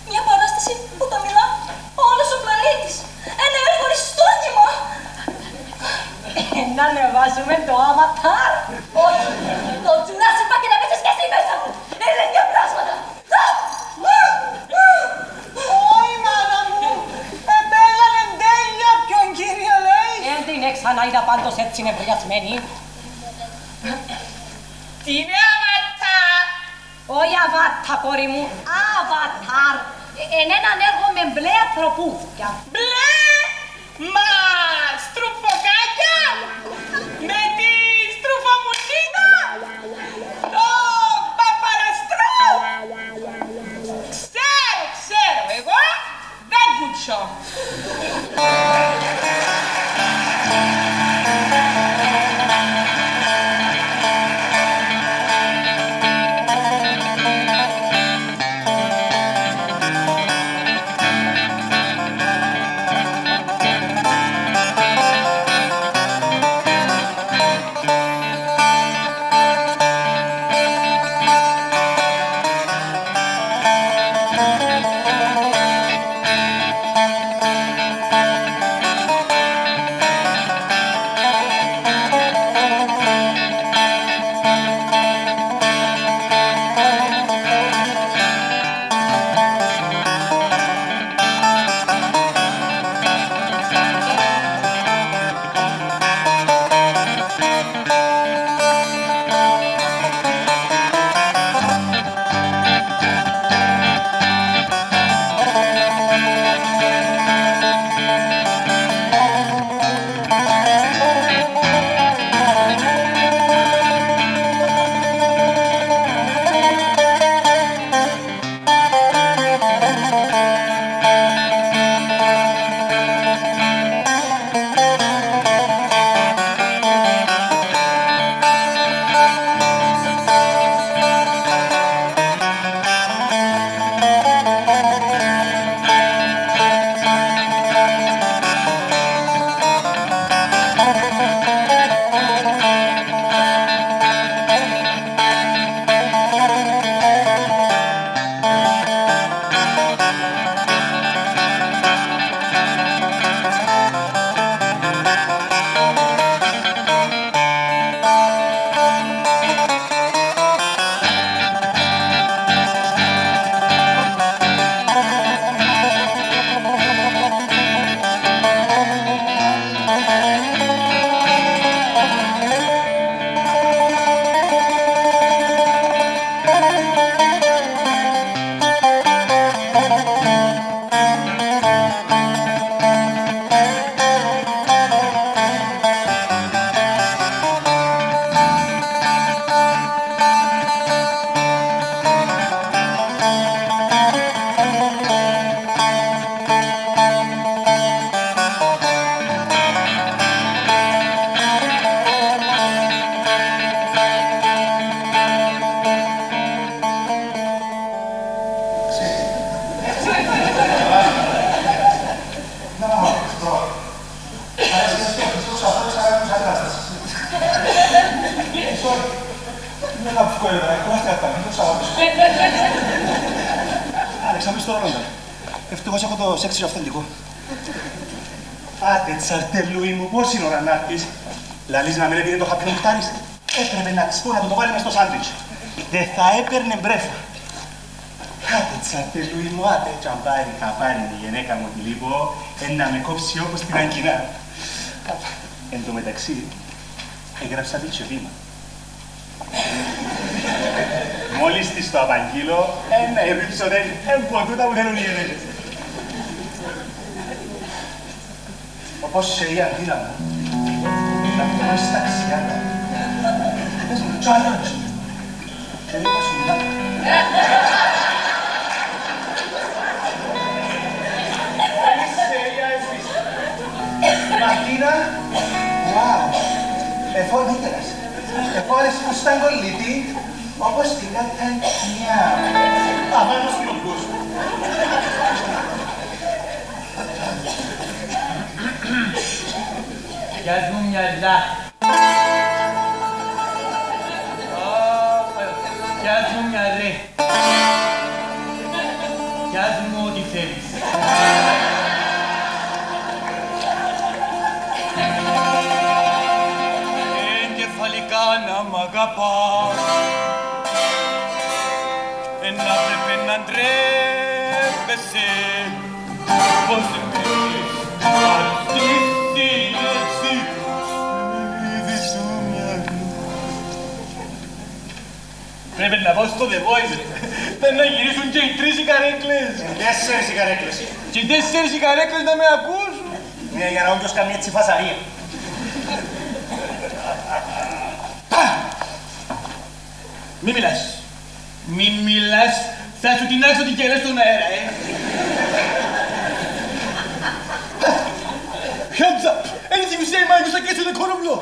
H: Μια παράσταση που τα μιλά όλος ο πλανήτης. Ένα έργο αριστούργημα.
A: Να ανεβάσουμε το Avatar.
H: Όχι, το Jurassic Park και να πέσεις και εσύ μέσα μου. Είναι δύο πράγματα.
F: Όχι, μάνα μου. Επέλανε τέλεια ποιον κύριο λέει.
A: Εν την έξανα είδα πάντως έτσι νευριασμένη.
F: Τι είναι Avatar.
A: Όχι Avatar, κόρη μου. Avatar. Είναι έναν έργο με μπλε ανθρωπούθια.
F: Μπλε. Μα στρουφοκάκια. Με τη στρουφομουσίνα. Το παπαραστρό. Ξέρω, εγώ δεν κουτσώ.
E: Άλεξα, μη στο ρόλοντα. Ευτυχώς έχω το σεξι αυθεντικό. Άντε, τσαρτελούι μου, πώς είναι ώρα να έρθεις. Λαλείς να μην έπαιρνε το χαπιό μου φτάνεις. Έπρεπε να της πω να το βάλει μες στο σάντουιτς. Δεν θα έπαιρνε μπρέφα. Άντε, τσαρτελούι μου, άντε, τσαμπάρι, θα πάρει η γυναίκα μου τη λίπο, να με κόψει όπως την αγκινά. Εν τω μεταξύ, έγραψα τη τσεβήμα. Μόλις της το απαγγείλω, ένα ρίψω δεν εμποτούτα που θέλουν οι γυναίκες. Όπως σε η αντίρα μου, να πούμε στα αξιάτα. Πες μου, τσάλος. Και είπα σου μιλάω. Είσαι η αεσβήση. Μαρτίνα, wow, εφόρνικερας. Εφόρες που σταν κολλητή, όπως την κατανιά. Αμένος και ο κόσμο.
C: Γεια μου μυαλά. Γεια μου μυαλέ. Γεια μου ό,τι θέλεις. Εγκεφαλικά να μ' αγαπάς, να πρέπει να ντρέπεσαι, πως με έχεις αρρωστήσει έτσι, ήδη στο μυαλό. Πρέπει να πάω στο The Voice. Πρέπει να γυρίσουν και οι 3 οι καρέκλες.
E: 4 οι καρέκλες.
C: Και οι 4 οι καρέκλες να με ακούσουν.
E: Ναι, για να όποιος κάνει έτσι φασαρία.
C: Μη μιλάς. Μη μιλάς. Θα σου τεινάξω την κελέ στον αέρα, Hands up! Anything you say, Marcus, I get you the corner blow.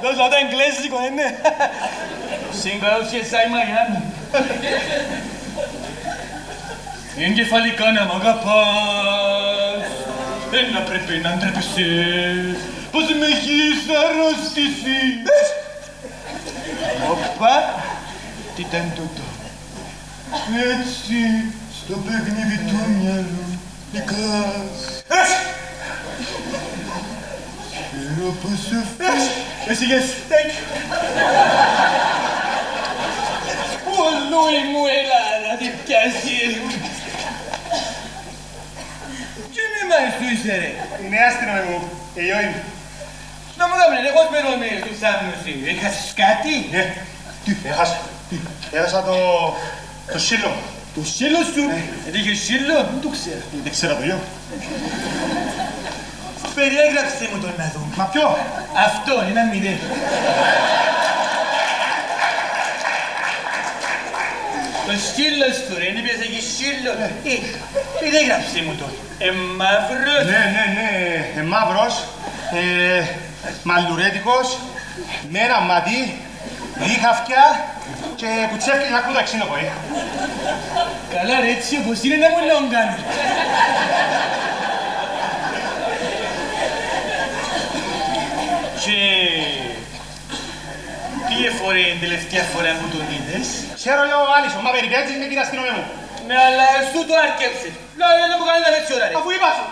C: Δώσα τα εγγλέζικο, ναι. Σύγκαος και σάι Μαϊάμι. Εγκεφαλικά να μ' αγαπάς, να πρέπει να ντρέπεσαι, πως με έχεις αρρωστήσει. Οπα, τι ήταν τούτο. Έτσι, στο παιχνίδι του μυαλού, νικάς. Ξέρω πως σου φες. Εσύ γες. Ολόι μου Ελλάδα την πιάσει. Τι μήμα σου είσαι ρε.
E: Είναι άστυνομη μου, η μου.
C: Να μου δάμε, εγώ σπερώνει του Σάμνωση. Έχασες κάτι.
E: Ναι. Τι, έχασα. Έχασα το σύλλο.
C: Το σύλλο σου. Είχες σύλλο. Δεν το ξέρω.
E: Δεν ξέρω το γιο.
C: Περιέγραψε μου τον να δω.
E: Μα ποιο.
C: Αυτό, ένα 0. Το σύλλος του ρε, είναι πια εκεί σύλλο. Περιέγραψε μου τον. Μαύρος.
E: Ναι, μαύρος. Μαλλουρέτικος. Με ένα μαντί. Δίχα αυτιά. Και κουτσέφκει να ακούω τα ξύνοπο,
C: Καλά ρε, έτσι όπως είναι να μου λόγκανε. Και... τι εφορέ την τελευταία φορά που τον είδες.
E: Ξέρω εγώ ο Άλισον, μα περιπέτεις με την αστυνομία μου.
C: Ναι, αλλά σου το άρκεψε. Λέω να μου κάνεις τα τέτοια ώρα ρε.
E: Αφού είπα σου.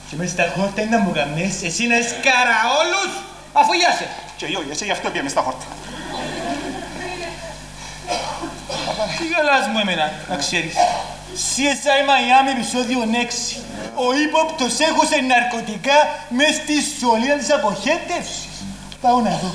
C: Και μες στα χόρτα είναι να μου καμνές, εσύ να σκάρα όλους, αφού γιάσε.
E: Και εγώ, εσύ γι' αυτό πήγαμε στα χόρτα.
C: Τι γελάς μου εμένα, να ξέρεις. CSI Miami επεισόδιο 6. Ο ύποπτος έχωσε ναρκωτικά μες στη σωλήνα της αποχέτευσης. Πάω να δω.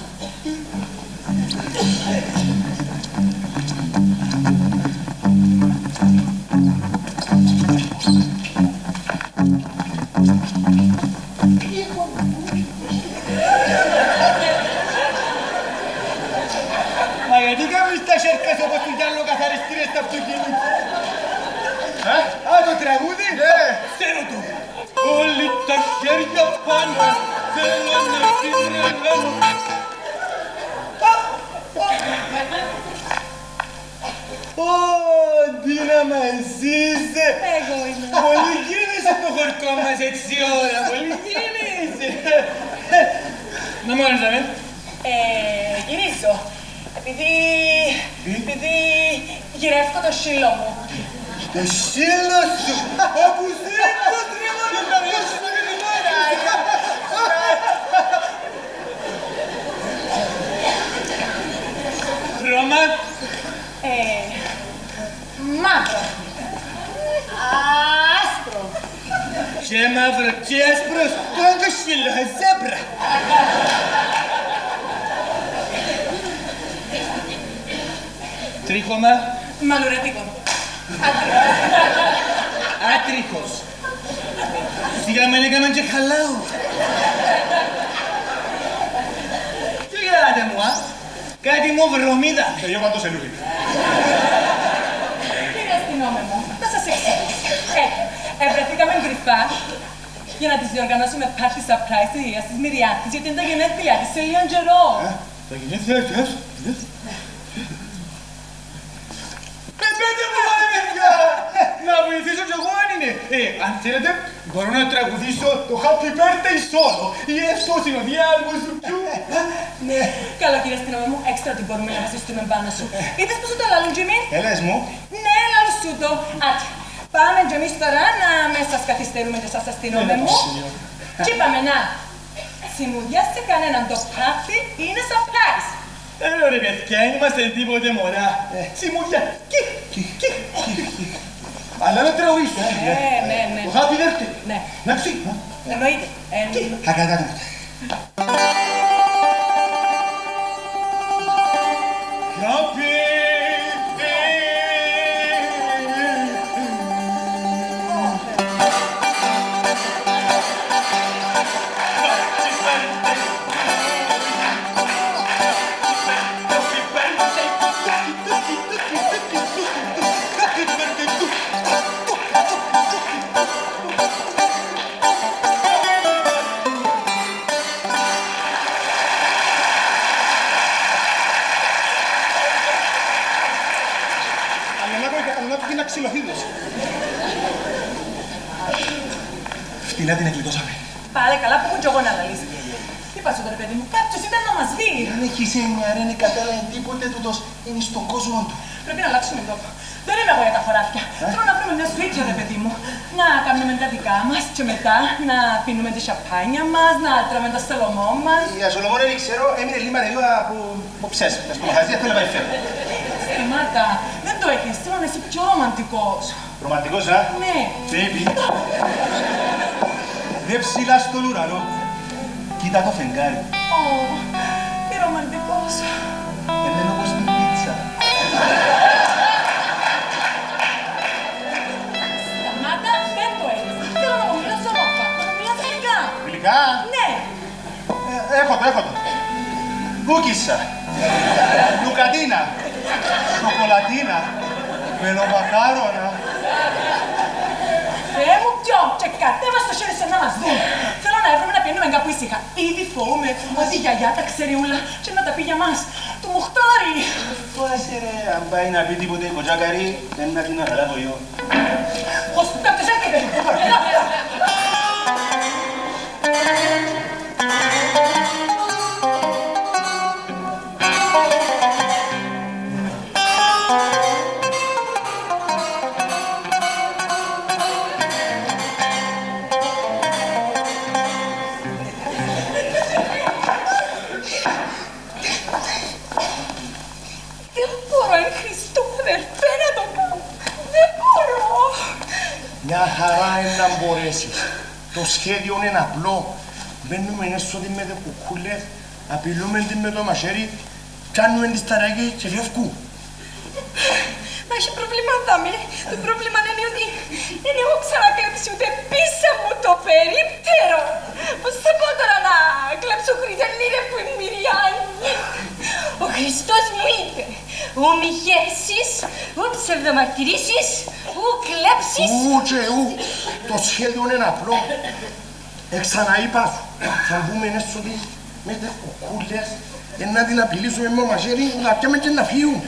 C: Μα γιατί κάνεις τα σέρκας όπως τους γυαλό καθαριστήρες στα αυτοκίνητα. Α, το τραγούδι.
E: Ναι.
C: Ξέρω το. Όλοι τα χέρια πάνω, θέλω να πειραλάνω. Ω, Ντίνα, εσύ είσαι.
F: Εγώ είμαι.
C: Πολύ γίνεσαι το χορκό μας έτσι ώρα, πολύ γίνεσαι. Να μου άρεσαμε.
F: Γυρίζω. Επειδή γυρεύω το σύλλο μου.
C: Το σύλλο σου, όπου σήκω τρίμωνο να βιώσουμε την ώρα. Χρώμα.
F: Μαύρο. Άσπρο.
C: Και μαύρο και άσπρο, το σύλλο, ζέμπρα. Τρίχωμα.
F: Μαλλουρετικό.
C: Άτριχος. Σιγά με λέγαμε και χαλάω. Τι γελάτε μου, κάτι μου βρωμίδα.
E: Εγώ πάντως εννοεί.
F: Κύριε αστυνόμε μου, θα σας εξηγήσω. Βρεθήκαμε κρυφά για να της διοργανώσουμε party surprise στη γιαγιά της Μυριάκης, γιατί είναι τα γενέθλια της σε λίγο καιρό.
C: Τα γενέθλια της. Πέτε μου, παιδιά! Να βοηθήσω κι εγώ αν είναι. Αν θέλετε, μπορώ να τραγουδήσω το Happy Birthday solo. Η εύσω συνοδεία μου σου πιού.
F: Ναι, καλό κύριε αστυνομία μου, έξτρα ότι μπορούμε να βασιστούμε πάνω σου. Είδες πως το λαλούν, Τζιμί?
E: Έλες μου.
F: Ναι, λαλούν σου το. Άτε, πάμε και εμείς τώρα να με σας καθυστερούμε και σας αστυνομία μου. Και είπαμε να συνουδιά σε κανέναν το πάρτι είναι surprise.
C: Ρε παιδιά, είμαστε τίποτε μωρά. Σιμούλια. Αλλά να τραγουδήσω.
F: Ναι.
C: Το Happy Birthday.
F: Ναι.
C: Εντάξει.
F: Εννοείται.
C: Θα κατάλαβα. Happy
E: να ξυλωθείτε. Φτηνά την εκλειτώσαμε.
F: Πάλε καλά που έχω κι εγώ να λαλείς. Τι πας τώρα παιδί μου, κάποιος ήταν να μας δει.
E: Αν έχεις έννοια ρε, είναι κατάλαβε τίποτε τούτος, είναι στον κόσμο του.
F: Πρέπει να αλλάξουμε τόπο. Δεν είμαι εγώ για τα χωράφια. Θέλω να βρούμε μια σουίτια ρε παιδί μου. Να κάνουμε τα δικά μας και μετά να πίνουμε τη σαπάνια μας, να τρώμε το στολομό μας.
E: Για Σολομόν δεν ξέρω, έμεινε λίγο λίγο από ψες. Τα σπομαχαζία θέλω να πάει φέρω.
F: Σταμάτα, δεν το έχεις. Θέλω να είσαι πιο ρομαντικός.
E: Ρομαντικός, α?
F: Ναι.
E: Baby. Δε ψηλά στον ουρανό. Κοίτα το φεγγάρι.
F: Ω, τι ρομαντικός.
E: Είναι όπως την πίτσα.
F: Σταμάτα, δεν το έχεις. Θέλω να μου μιλάς όμορφα, να μου μιλάς γλυκά.
E: Γλυκά?
F: Ναι.
E: Έχω το. Κούκισσα. Λουκατίνα. Σοκολατίνα. Μελομακάρονα.
F: Θεέ μου ποιον και κατέβα στο χέρι σε να μας δουν. Θέλω να βρούμε να πίνουμε κάπου ήσυχα. Ήδη φοβούμαι ότι η γιαγιά τα ξέρει ούλα και να τα πει για μας. Του Μουχτάρι.
E: Φάσε ρε, αν πάει να πει τίποτε κοτσάκαρι, δεν να την αναλάβω εγώ.
F: Ως πέπτες έρχεται.
E: Μια χαρά είναι να μπορέσεις. Το σχέδιο είναι απλό. Μπαίνουμε έσω με τις κουκούλες, απειλούμε την με το μαχαίρι, κάνουμε τις ταράκες και φεύγουν.
I: Μα έχει πρόβλημα, δάμε. Το πρόβλημα είναι ότι δεν έχω ξανακλέψει ούτε πίσω μου το περίπτερο. Πώς θα πάω τώρα να κλέψω χρυσαλίρες που είναι μυριάνι. Ο Χριστός μου είπε, ου μη χέσεις, ου ψευδομαρτυρήσεις, ου κλέψεις.
E: Ου και ου. Το σχέδιο είναι απλό. Ξαναείπα σου. Θα μπούμε έσω με τις κουκούλες, να την απειλήσουμε με το μαχαίρι, να πιάμε και να φύγουν.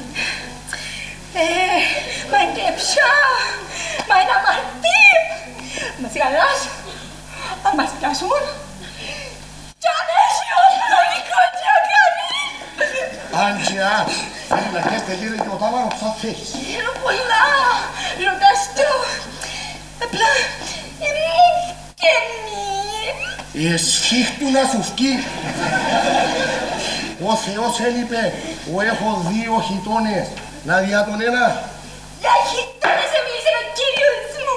I: Μα είναι πια, μα είναι αμαρτή. Μας γαλάσουν, αν μας πιάσουν, κι αν έχει όπλο η κοτσάκαρη.
E: Αν και αν, θέλει να χέστε λίγο και ο τάβαρος θα φύγεις.
I: Θέλω πολλά, ρωτάς το. Απλά, μου φταίνει.
E: Εσφίχτου να σου φκεί. Ο Θεός έλειπε, έχω 2 χιτώνες. Να διά τον ένα.
I: Για χιτώνες εμείς είναι ο κύριος μου.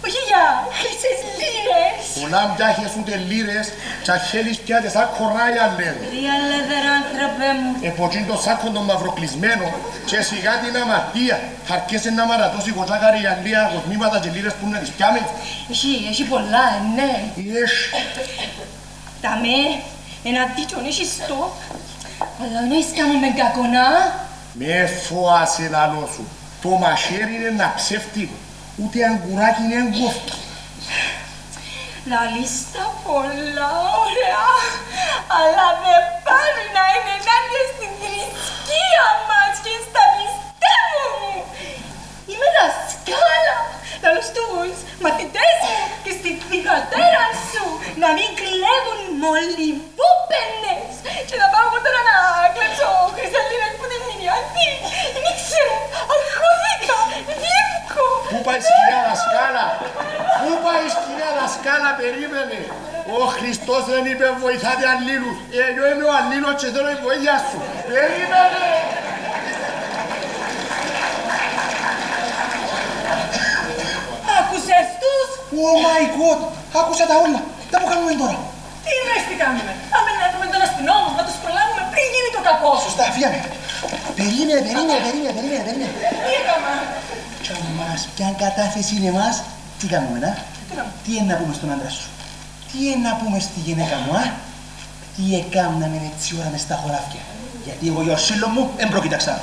I: Όχι για χρυσές λίρες.
E: Πολλά μπιάχες ούτε λίρες και αχέλεις πιάτες σαν κοράλια λένε.
I: Τρία λεδερά άνθρωπε μου.
E: Εποτσίν το σάκον τον μαυροκλεισμένο και σιγά την αμαρτία. Χαρκέσαι να μαρατώσει κοτσάκαρη η αλία, κοσμήματα και λίρες που να τις πιάμε.
I: Έχει πολλά, ναι. Ταμέ, ένα δίκιο έχεις το, αλλά δεν έχεις κάνουμε κακονά.
E: Με φοάσαι λαλό σου. Το μαχαίρι είναι ένα ψεύτικο. Ούτε αγκουράκι είναι εγκόφκι.
I: Λαλείς τα πολλά ωραία, αλλά δεν πάλι να είναι ενάντια στην θρησκεία μας και στα πιστεύω μου. Είμαι δασκάλα. Λαλούς του
E: περίμενε. Ο Χριστός δεν είπε βοηθάτε αλλήλους. Εγώ είμαι ο αλλήλος και θέλω η βοήθεια σου. Περίμενε.
F: Άκουσες τους?
E: Oh my god, άκουσα τα όλα. Τι που κάνουμε τώρα?
F: Τι λες τι κάνουμε? Πάμε να έρθουμε τον αστυνόμο, να τους προλάβουμε πριν γίνει το κακό.
E: Σωστά, φύγαμε. Περίμενε.
F: Τι έκανα?
E: Κι αν μας πιαν κατάθεση είναι εμάς, τι κάνουμε, να? Τι είναι να πούμε στον άντρα σου? Τι είναι να πούμε στη γυναίκα μου, α? Τι έκαναμε έτσι ώρα μες στα χωράφια? Γιατί εγώ για ο σύλλο μου δεν πρόκειται ξανά.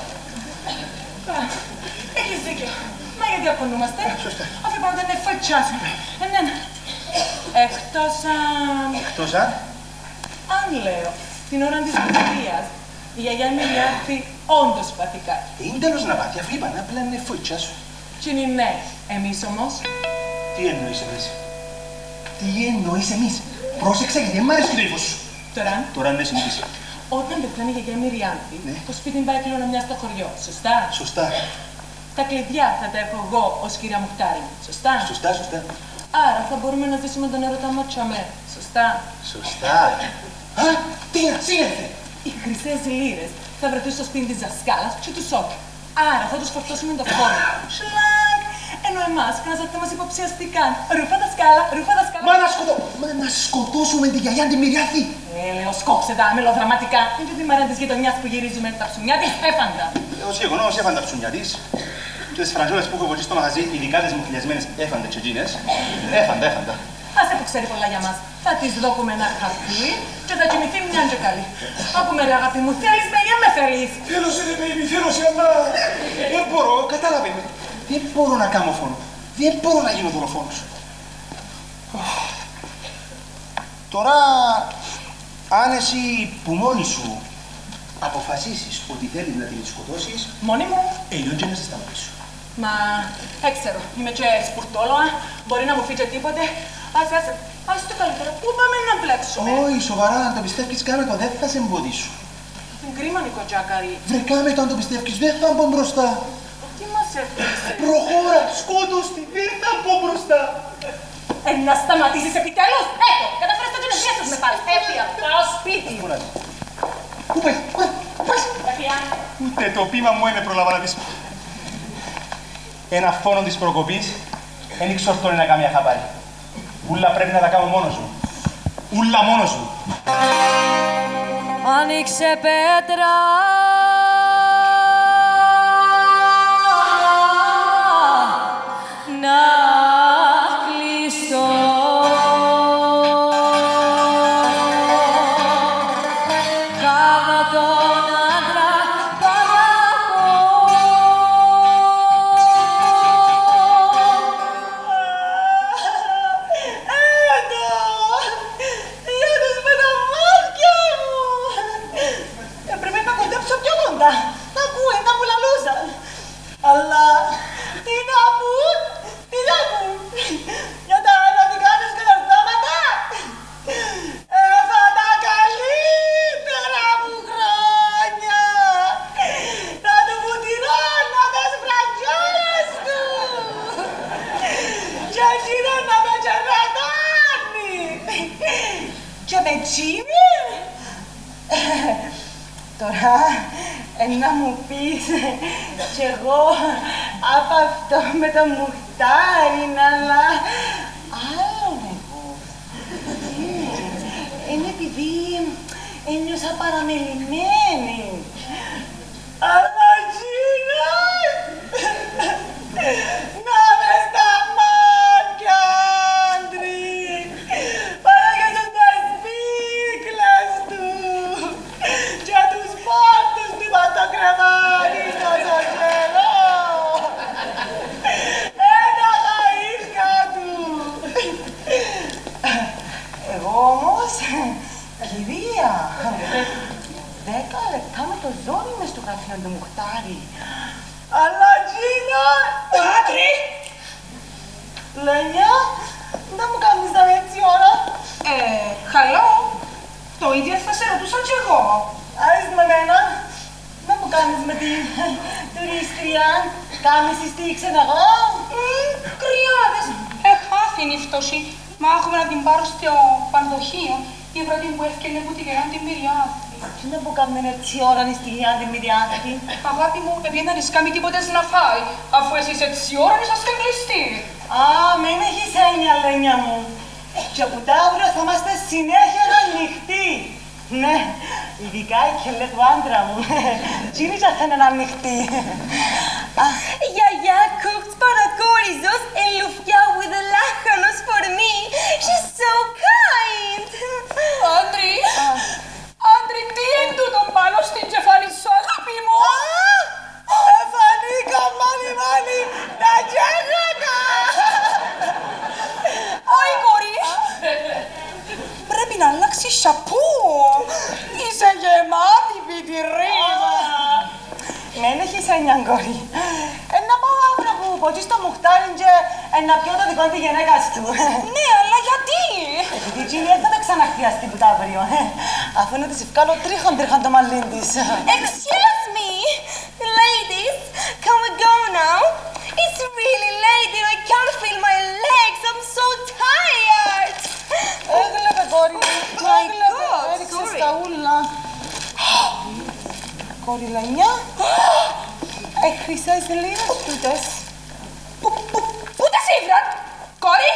F: Έχεις δίκιο. Μα γιατί απονούμαστε?
E: Σωστά.
F: Αφού πάντα είναι φατσιάσουμε. Ναι. Εκτός αν...
E: Εκτός
F: αν λέω, την ώρα της κουτουλίας, η γιαγιά Μυριάδη όντως πάθει κάτι.
E: είναι τέλος να πάθει, αφού είπαν, απλά είναι φωτσιά σου.
F: Τι είναι ναι, εμείς όμως.
E: Τι εννοείς εμείς? Τι εννοείς εμείς? Πρόσεξε γιατί δεν μ' αρέσει το ύφος σου. Τώρα αν δεν συνηθίσει.
F: Όταν πεθάνει η γιαγιά Μυριάδη,
E: Ναι.
F: το σπίτι πάει κληρονομιά στο χωριό, σωστά?
E: Σωστά.
F: Τα κλειδιά θα τα έχω εγώ ως κυρία Μουχτάρη, σωστά?
E: Σωστά.
F: Άρα θα μπορούμε να ζήσουμε τον έρωτα ματσαμέ, σωστά?
E: Α, Τίνα, σύνερθε.
F: Οι χρυσές λίρες θα βρεθούν στο σπίτι της δασκάλας και του Σόκη. Άρα θα τους φορτώσουμε το φόνο. Σλάκ! Ενώ εμάς κάνασατε μας υποψιαστικά. Ρούφα δασκάλα.
E: Μα να σκοτώσουμε τη γιαγιά τη Μυριάδη.
F: Λέω σκόψε τα μελοδραματικά. Είναι τη μέρα της γειτονιάς που γυρίζουμε τα ψουμιά της έφαντα.
E: Ως γεγονός έφαν τα ψουνιά της. Και τις φραντζόλες που έχω εγώ στο μαγαζί, ειδικά τις μουφλιασμένες έφαντα και εκείνες. Έφαντα.
F: Άσε που ξέρει πολλά για μας. Θα της δώκουμε ένα χαρτί και θα κοιμηθεί μια και καλή. Άκουμε ρε αγάπη μου, θέλεις με ή με θέλεις?
E: Θέλω σε ρε baby, αλλά δεν μπορώ, κατάλαβε με. Δεν μπορώ να κάνω φόνο. Δεν μπορώ να γίνω δολοφόνος. Τώρα, αν εσύ που μόνη σου αποφασίσεις ότι θέλεις να την σκοτώσεις,
F: Μόνη μου.
E: ελιόν και να σε σταματήσω.
F: Μα, έξερο, είμαι και σπουρτόλοα, μπορεί να μου φύγει τίποτε. Ας το καλύτερο, πού πάμε να μπλέξουμε?
E: Όχι, σοβαρά, αν το πιστεύεις κάνε το, δεν θα σε εμποδίσω.
F: Την κρίμα, Νικοτζάκαρη.
E: Βρε κάμε το αν το πιστεύεις, δεν θα μπω μπροστά.
F: Τι μας έφτιαξε?
E: Προχώρα, σκότωστη, δεν θα μπω μπροστά.
F: Να σταματήσεις επιτέλους! Έχω! Καταφέρεις το κοινωνία σας με πάλι. Έφυγα, πάω σπίτι.
E: Πού πας?
F: Έφυγα.
E: Ούτε το πείμα μου είναι προλάβα να της πω. Ένα φόνο της προκοπής, δεν εξορτώνει να κάνει μια χαπάρι. Ούλα πρέπει να τα κάνω μόνος μου. Ούλα μόνος μου.
H: Άνοιξε πέτρα να κλειστώ. Κάνω τον άντρα
F: Αλλά τι να πουν, για τα ερωτικά τους καταστάματα. Θα τα καλύτερα μου χρόνια να του βουτυρώνω τις φραγιόλες του και εκείνο να με κερατώνει και με τσίνει. Τώρα να μου πεις κι εγώ από αυτό με το Μουχτάρι, αλλά άλλο εγώ. Είναι επειδή ένιωσα παραμελημένη. Αλλά γίνας να με στα μάτια, άντρη, παράγεσαι τα σπίκλες του και τους πόρτους του πατοκρεβάνι στο καιρό. Ένα χαΐσκα του. Εγώ όμως, κυρία, 10 λεπτά με το ζόρι μες στο γραφείο του Μουχτάρι. Αλλά Τζίνα! Άντρη! Λένια, δεν μου κάνεις να είναι έτσι ώρα. Χαλό, το ίδιο θα σε ρωτούσα κι εγώ. Άις με μένα, δεν μου κάνεις με την τουρίστρια. Κάμισης τι ήξερα εγώ.
A: Κρυάδες, εχάθην η φτώση. Μα έχουμε να την πάρω στο πανδοχείο, η πρώτη που έφτιανε που τη γεράν την Μυριάδη.
F: Τι να που κάνουμε έτσι ώρα στη γεράν την Μυριάδη.
A: Αγάπη μου, επειδή δεν σκάμει τίποτε να φάει, αφού εσείς έτσι ώρα είσαστε κλειστοί.
F: Α, μην έχεις έννοια, Λένια μου. Και από τα αύριο θα είμαστε συνέχεια ανοιχτοί. Ναι, ειδικά η κελέ του άντρα μου. Τσίνη θα είναι ανοιχτή.
I: Γιαγιά cooked parakorizos and lufia with the lájanos for me. She's so kind.
A: Άντρη, τι είναι τούτο πάνω στην κεφάλι σου, αγάπη μου.
F: Εφανίκα, μάνι, τα γέγακα.
A: Όχι, κορί. Πρέπει να αλλάξει σαπού. Είσαι γεμάτη πιτηρίδα.
F: Μην έχεις έννοια, κόρη. Να πάω αύριο που ποτεί στο μουχτάρι και να πιω το δικό της γυναίκας του.
A: Ναι, αλλά γιατί.
F: Επειδή η Τζίνι δεν θα ξαναχτιαστεί που τα αύριο. Αφού είναι της ευκάλω τρίχαν το μαλλί της.
I: Excuse me, ladies, can we go now? It's really late and I can't feel my legs. I'm so tired.
F: Έγλεπε, κόρη.
I: My God,
F: Έριξες
I: sorry.
F: τα ούλα. Κόρη Λανιά. Χρυσές λίγες τούτες.
A: Πού τα σύμβραν, κόρη.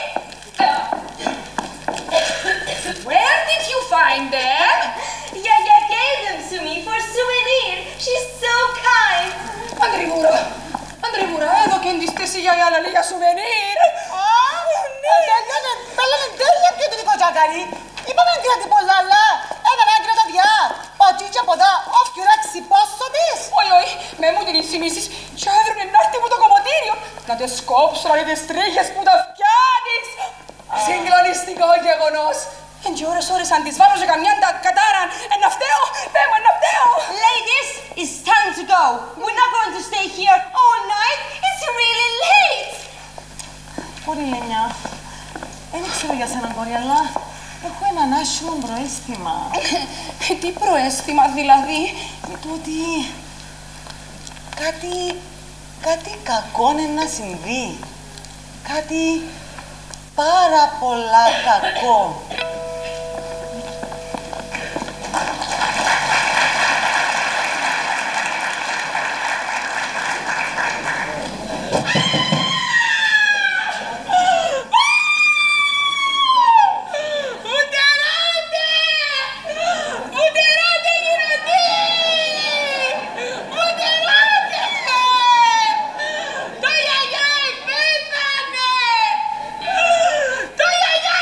A: Where did you find them?
I: Yaya gave them to me for souvenir. She's so kind.
A: Αντριβούρα, εδώ και εντυστές η γιαγιά να λέει για σουβενίρ.
F: Πέλανε τέλεια πιο το δικό τζακαρί. Είπαμε να κρατεί πολλά, αλλά ένα άγκυρα τα διά. Πατσίτια από εδώ, όφκιο ράξει πόσο της.
A: Όχι, με μου την θυμίσεις και έβρουν να έρθει μου το κομμωτήριο. Να τε σκόψω να τις τρίχες που τα φτιάνεις. Συγκλονιστικό γεγονός. Εν και ώρες αν τις βάλω σε καμιάν τα κατάραν. Ένα φταίω, πέμω, ένα φταίω.
I: Ladies, it's time to go. We're not going to stay here all night. It's really late.
F: Κόρη Λενιά, δεν ξέρω για σένα, κόρη, αλλά έχω έναν άσχημο προαίσθημα.
A: Τι προαίσθημα δηλαδή.
F: Με το ότι κάτι κακό είναι να συμβεί. Κάτι πάρα πολλά κακό.
A: Το γιαγιά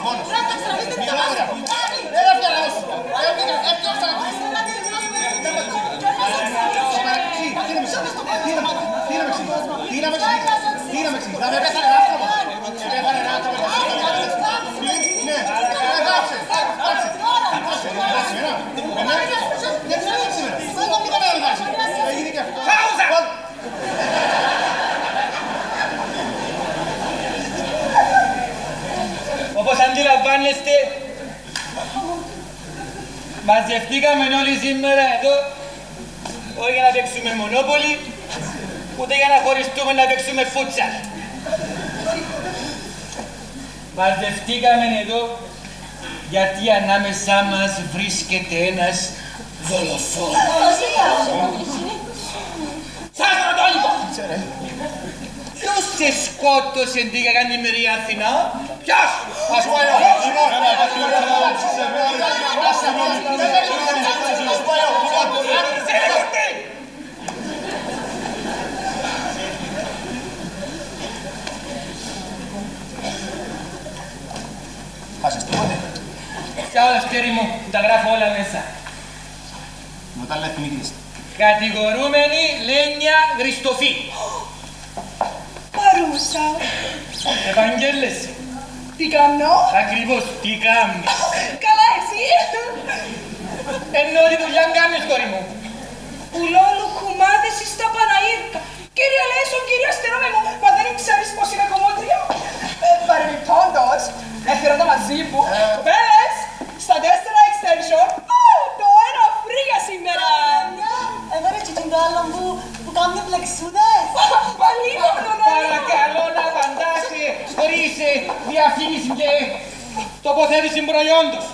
E: φόνος.
F: Πρέπει να το ξαναδείτε την
E: Μισό
F: ταβάση.
E: λεπτό. Έλα φτιαλάσου. Έφτιαξα να πεις. Τι να με εξηγείς. Να με πέθανε ένα άνθρωπο. Πέθανε ένα άνθρωπο. Ναι, εντάξει.
C: Όπως αντιλαμβάνεστε, μαζευτήκαμε όλοι σήμερα εδώ όχι για να παίξουμε μονόπολη, ούτε για να χωριστούμε να παίξουμε φούτσαλ. Μαζευτήκαμε εδώ γιατί ανάμεσά μας βρίσκεται ένας δολοφόνος. Σας ρωτώ λοιπόν! Ποιος σε σκότωσε την κακανημερή Αθηνά? Ποιος?
E: Ας πω εγώ. Χάσες τίποτε.
C: Ποια όλα στέρι μου, τα γράφω όλα μέσα.
E: Μου τα λέει εθνικής.
C: Κατηγορούμενη Λένια Γριστοφή.
F: Παρούσα.
C: Ευαγγέλεσαι.
F: Τι κάνω?
C: Ακριβώς, τι κάνεις.
F: Καλά εσύ.
C: Ενώ τη δουλειά κάνεις, κόρη μου.
F: Πουλώ λουκουμάδες στα Παναήρκα. Κύριε Λέισον, κύριε αστυνόμε μου, μα δεν ξέρεις πως είμαι κομμότρια? Παρεμπιπτόντως, έφερα τα μαζί μου. Κοπέλες, στα 4 extension, το ένα free για σήμερα.
I: Έβαλε και το άλλο που κάνουν πλεξούδες.
F: Πολύ μόνο να
C: Παρακαλώ να απαντάσει χωρίς διαφήμιση και τοποθέτηση προϊόντος.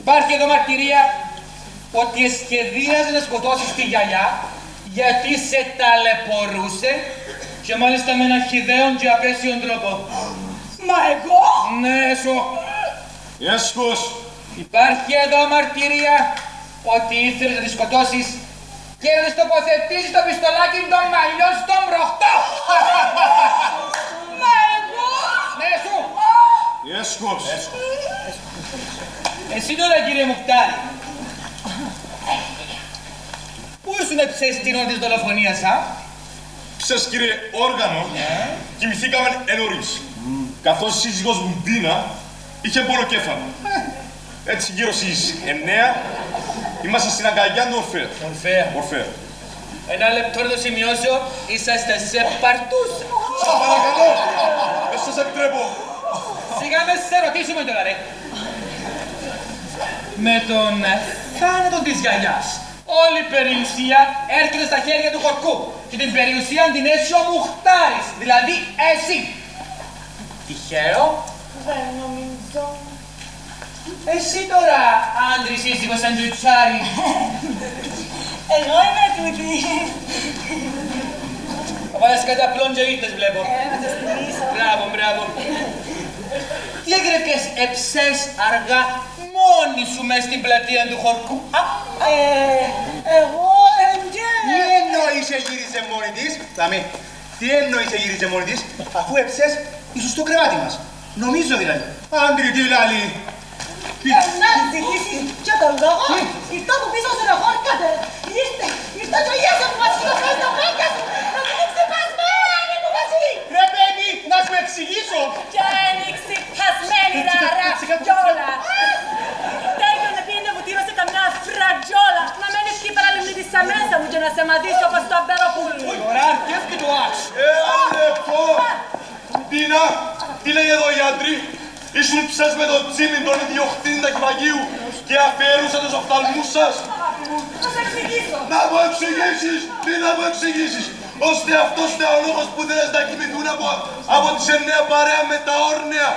C: Υπάρχει εδώ μαρτυρία ότι σχεδίαζε να σκοτώσεις τη γιαγιά γιατί σε ταλαιπωρούσε και μάλιστα με ένα χυδαίον και απέσιον τρόπο.
F: Μα εγώ?
C: Ναι, σου.
G: Έσχος.
C: Υπάρχει εδώ μαρτυρία ότι ήθελες να τη σκοτώσεις και να της τοποθετήσεις το πιστολάκι των μαλλιών στον μπροχτό.
F: Μα εγώ?
C: Ναι, σου.
G: Έσχος.
C: Εσύ τώρα, κύριε Μουκτάρη, πού ήσουν την ώρα της δολοφονίας, α?
G: Ξέρεις, κύριε όργανο, κοιμηθήκαμε νωρίς. Καθώς η σύζυγός μου Ντίνα είχε πονοκέφαλο. Έτσι γύρω στις 9 είμαστε στην αγκαλιά του Ορφέα. Ορφέα.
C: Ένα λεπτό να το σημειώσω, είσαστε σε παρτούς.
G: Σας παρακαλώ, δεν σας επιτρέπω.
C: Σιγά με σε ρωτήσουμε τώρα, ρε. Με τον θάνατο της γιαγιάς, όλη η περιουσία έρχεται στα χέρια του χορκού και την περιουσία την έσαι ο Μουχτάρης, δηλαδή εσύ. Τυχαίο.
I: Δεν νομίζω.
C: Εσύ τώρα, άντρης σύζυγος σαντουιτσάρι.
I: Εγώ είμαι τούτη.
C: Θα βάλεις κάτι απλόν και ήρθες, βλέπω.
I: Να το στηρίσω.
C: Μπράβο, μπράβο. Τι έγραφες εψές αργά μόνη σου μες στην πλατεία του χορκού, α?
F: Εγώ
E: Τι εννοείσαι γύριζε μόνη της, Θαμή, τι εννοείσαι γύριζε μόνη της, αφού έψες ήσουν στο κρεβάτι μας. Νομίζω δηλαδή. Άντρη, τι λάλη.
F: να ζητήσεις και τον λόγο, ήρθα από πίσω σε ροχόρκατε. Ήρθα και γεια που μας σκοτώσει τα μάτια σου. Να μην είναι ξεπασμένη που μαζί.
E: Ρε παιδί, να σου εξηγήσω.
I: Κι είναι ξυπασμένη να ραφιόλα. Τέλειωνε πήγαινε βουτύρωσε καμιά φρατζόλα. Να μένεις και παραλυμνήτησα μέσα μου και να σε μαδίσω όπως το αμπεροπούλι.
C: Ωραία, αρκεύκει το άξ.
G: Λεπτό. Ντίνα, τι λέει εδώ οι άντροι. Ήσουν ψες με τον Τζίμιν τον ιδιοκτήτη ταχυμαγείου και αφιέρουσαν τους οφθαλμούς σας.
I: Θα σε εξηγήσω.
G: Να μου εξηγήσεις, τι να μου εξηγήσεις. Ώστε αυτός είναι ο λόγος που θέλεις να κοιμηθούν από τις 9 παρέα με τα όρνια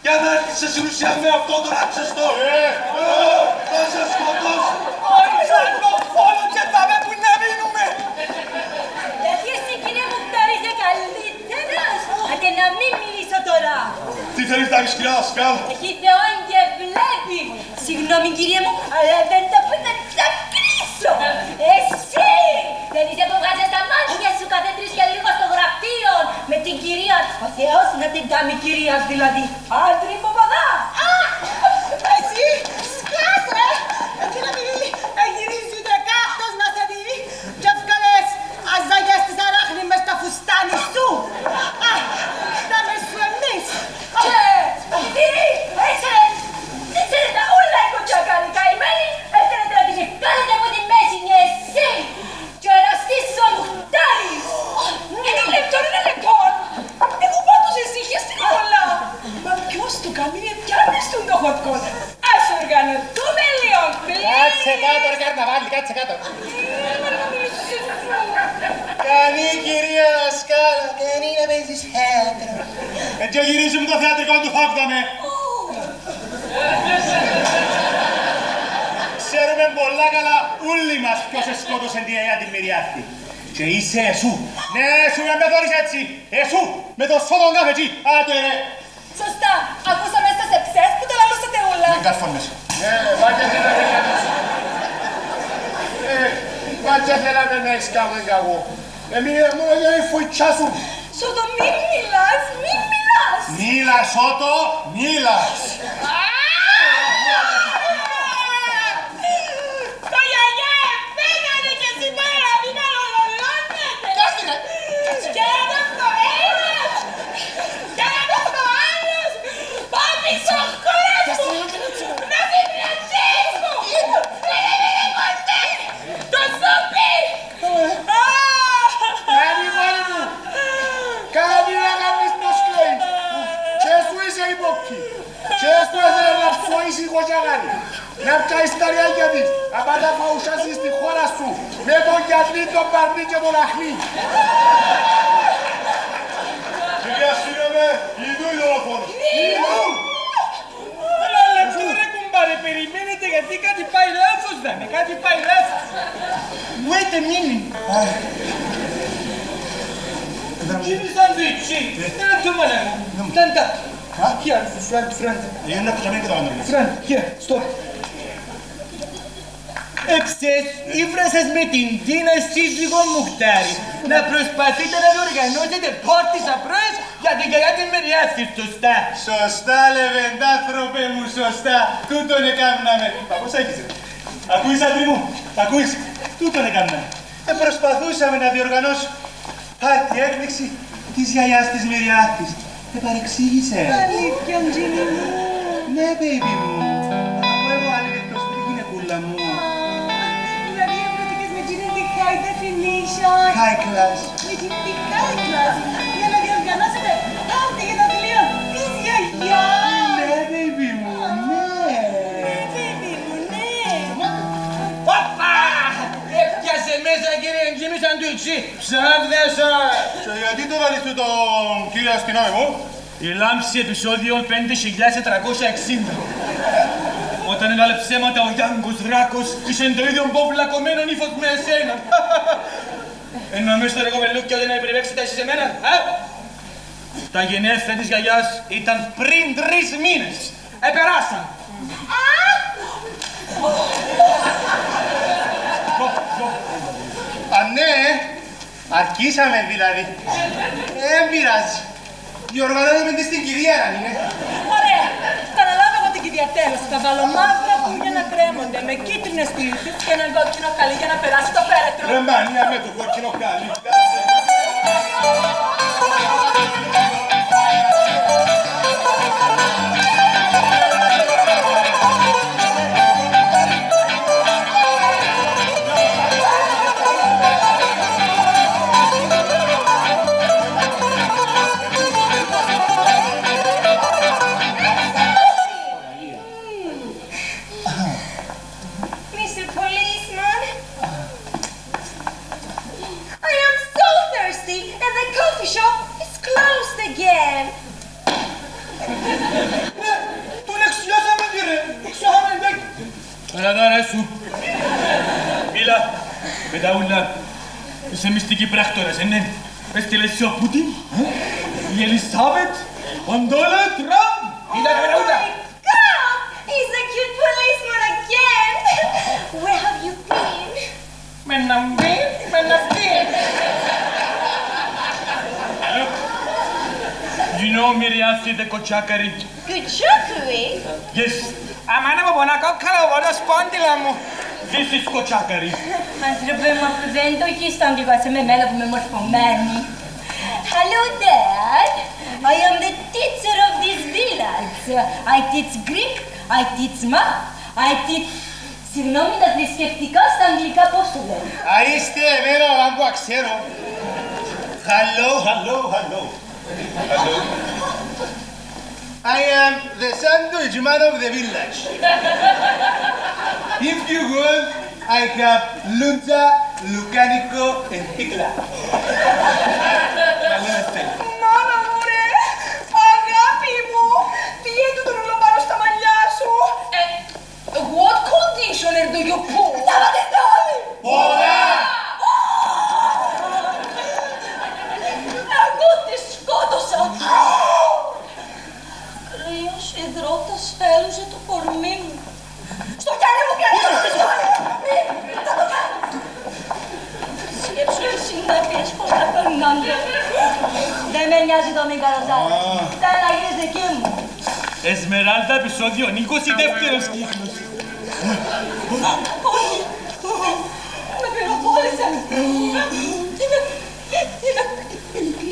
G: για να έρθεις σε συνουσία με αυτόν τον άξεστο. Θα σε σκοτώσω.
C: Όχι, σαν το φόνο και θα με που να μείνουμε.
I: Γιατί εσύ κύριε Μουχτάρη είσαι καλύτερος. Άντε να μην μιλήσω τώρα.
G: Τι θέλεις να έχεις κυρία δασκάλ.
I: Έχει θεόν και βλέπει. Συγγνώμη κύριε μου, αλλά δεν θα πω να ξαπλήσω. Εσύ δεν είσαι που βγάζεις τα μάτια σου κάθε τρεις και λίγο στο γραφείο με την κυρία Θεός να την κάνει κυρίας δηλαδή. Άντρη ποπαδά.
F: Εσύ, σκάσε! Και να μην γυρίζει ούτε κάχτος να σε δει και βγάλες αζάγια στις αράχνη μες στα φουστάνι σου. Στάμε σου εμείς.
I: Και, σπαθητήρι, ξέρετε τα όλα η κοτσάκαρη καημένη, έφερετε να την βγάλετε από τη μέση εσύ και ο εραστής ο Μουχτάρης.
F: Ένα λεπτό. Εγώ πάντως εσύ είχες την όλα. Μα ποιος του κάνει με πιάνεις του το χωτκόν. Ας οργανωθούμε λίγο,
E: Κάτσε κάτω ρε καρναβάλι, κάτσε κάτω. Κανεί κυρία δασκάλα, κανεί να παίζεις θέατρο. Έτσι γυρίζουμε το θεατρικό του φόκταμε. Ξέρουμε πολλά καλά όλοι μας ποιος σκότωσε την Αγία την Μυριάθη. Και είσαι εσού. Ναι, εσού να με δωρείς έτσι. Εσού, με το σώδον καφετζί. Άτε ρε.
I: Σωστά, ακούσαμε στις εψές που το λαλούσατε όλα.
E: Δεν καρφώνεσαι. Ναι, βάτια θέλαμε να είσαι. Βάτια θέλαμε να είσαι κάμεν καγό. Εμείς μόνο για η φουιτσά σου.
I: Σώτο, μην μιλάς.
E: Μίλα, Σώτο, μίλας.
F: Το γιαγιά επένανε και εσύ τώρα να μην καλολολώνετε.
E: Κάστηκε.
F: Και ένας το ένας. Και ένας το άλλος. Πάμε πίσω χώρας μου. Να μην πλατζείς μου. Το σούπι.
E: Κάνει μόνη μου. Κάνει να κάνεις το σκλόι. Και σου είσαι υπόκτη. Και σου έθελε να ψωείς η κοτσαγάρη. Να πιάσεις τα ριάκια της. Να πας να παουσιάσεις στη χώρα σου. Με τον γιατρή, τον παρνί και τον αχνί. Κυρία Σύνομαι, ειδού η δολοφόνος.
C: Ένα λεπτό ρε κουμπάρε, περιμένετε γιατί κάτι πάει λάθος δάμε, κάτι πάει λάθος. Wait a minute. Κύριε Σαντουίτσι, ένα λεπτό μάνα μου. Τάντα. Here, front.
E: Είναι να πουσαμε και το κάνω.
C: Front, here, stop. Έψες, ήφρασες με την Τίνα σύζυγο Μουχτάρη να προσπαθείτε να διοργανώσετε πόρτις απρόες για την Αγία την Μυριάθη, σωστά.
E: Σωστά, λεβεντάνθρωπε μου, σωστά. Τούτον έκαναμε. Πώς έχεις ρε. Ακούεις, άντρη μου, ακούεις. Τούτον έκαναμε. Προσπαθούσαμε να διοργανώσουμε πάρτι έκπληξη της γιαγιάς της Μυριάθης. Παρεξήγησε.
F: Αλήθεια, Τζίνι μου.
E: Ναι, baby μου. Από εγώ άλλη το σπίτι γυναικούλα μου.
F: Δηλαδή εμπλουτικές με Τζίνι τη high definition.
E: High class.
F: Με την τη high class. Για να διοργανώσετε πάρτι για τα τελείω της γιαγιάς.
E: Ναι, baby μου, ναι.
F: Baby μου, ναι.
C: Όπα! Έπιασε μέσα κύριε Τζίμι Σαντουίτσι, ψάβδεσα.
E: Και γιατί τώρα λες του τον κύριο αστυνόμη μου.
C: Η λάμψη επεισόδιο 5460. Όταν έβαλε ψέματα ο Γιάνγκος Δράκος, είσαι το ίδιο μποβλακωμένο ύφος με εσένα. Ενώ μες στο ρε κοπελούκιο δεν περιπέξετε εσείς εμένα, Τα γενέθλια της γιαγιάς ήταν πριν 3 μήνες. Επεράσαν.
E: Α, ναι, αρκίσαμε δηλαδή. Πειράζει. Διοργανώνουμε τη στην κυρία να είναι.
F: Ωραία. Θα αναλάβω εγώ την κηδεία τέλος. Θα βάλω μαύρα πουλιά να κρέμονται με κίτρινες πλήθους και ένα κόκκινο καλή για να περάσει το πέρετρο.
E: Ρε μανία με το κόκκινο καλή.
I: Mr. Policeman, I am so thirsty and the coffee shop is closed again.
C: Τον εξιάσαμε κύριε, εξιάσαμε εντάξει. Καλά τώρα σου. Μίλα, με τα ούλα. Είσαι μυστική πράκτορας, ναι. Έστειλες εσύ ο Πούτιν, η Ελισάβετ, ο Ντόναλντ Τραμπ. Μίλα με τα ούλα.
I: God, he's a cute policeman again. Where have you been?
C: Με να μπει, με να μπει.
D: Hello, Miriasi the Kochakari.
I: Kuchakari?
D: Yes. Amana mo bona kokkala voda spondila mu. This is Kochakari.
H: Antrope ma presento chi stanno di quasi me mela come morfomani. Hello, Dad. I am the teacher of this village. I teach Greek, I teach math, I teach... Συγγνώμη, τα θρησκευτικά στα αγγλικά πώς το λένε.
E: Είστε εμένα λάγκο ξέρω. Hello. I am the sandwich man of the village. If you want, I have luncha, lucanico, and picla.
F: Μάνα μου ρε, αγάπη μου, πιέτου τον ουλομπάρο στα μαλλιά σου.
A: What conditioner do you put?
F: Σταματήστε όλοι!
E: Ωραία!
H: Εγώ τη σκότωσα. Κρύος υδρότας έλουσε το κορμί μου.
F: Στο χέρι μου πιάνει το πιστόλι! Θα το κάνω!
H: Σκέψου τις συνέπειες πως θα περνάνε. Δεν με νοιάζει το μη καροζάρι. Θέλει να γίνεις δική μου.
D: Εσμεράλδα, επεισόδιο 22ος κύκλος.
H: Όχι, με πυροβόλησαν. Είμαι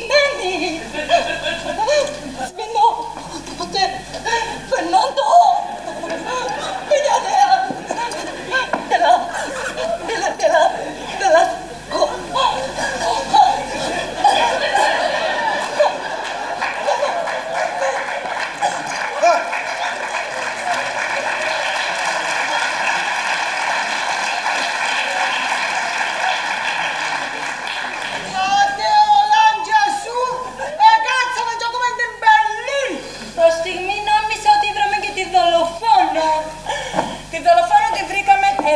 H: μένει. Σμηνώ, ποτέ, Φερνάντο. Παινιάδε. Τελά.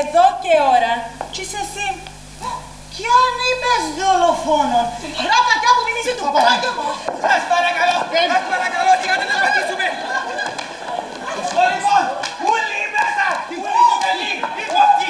F: Εδώ και ώρα. Τι είσαι εσύ. Κι αν είπες δολοφόνον. Ρε πατιά που μην είσαι του πάτου μου.
B: Σας παρακαλώ, τι κάνετε να πατήσουμε. Λοιπόν, ούλοι μέσα, ούλοι το παιδί, υπόπτη.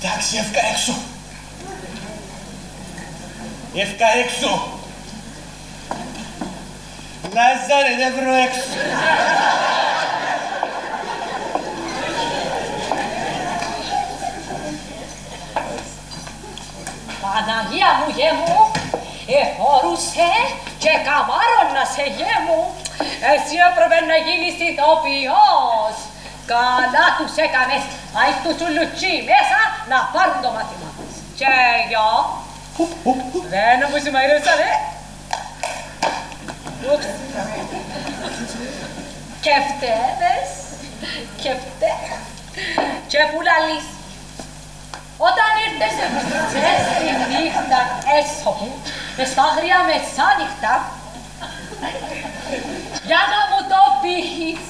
C: Εντάξει, εύκα έξω. Εύκα έξω. Λάζαρε, δεν βρω έξω.
A: Παναγία μου, γε μου, εφορούσε και καμάρωνασε, γε μου. Εσύ έπρεπε να γίνεις ηθοποιός. Καλά τους έκανες, αι του τσουλουτσί μέσα να πάρουν το μάθημα τους. Και εγώ, δεν μου συμμαϊρεύσα, ρε. Και φταίδες, και που λαλείς. Όταν ήρθες στη νύχτα έσω μου, στα αγρία μεσάνυχτα, για να μου το πεις.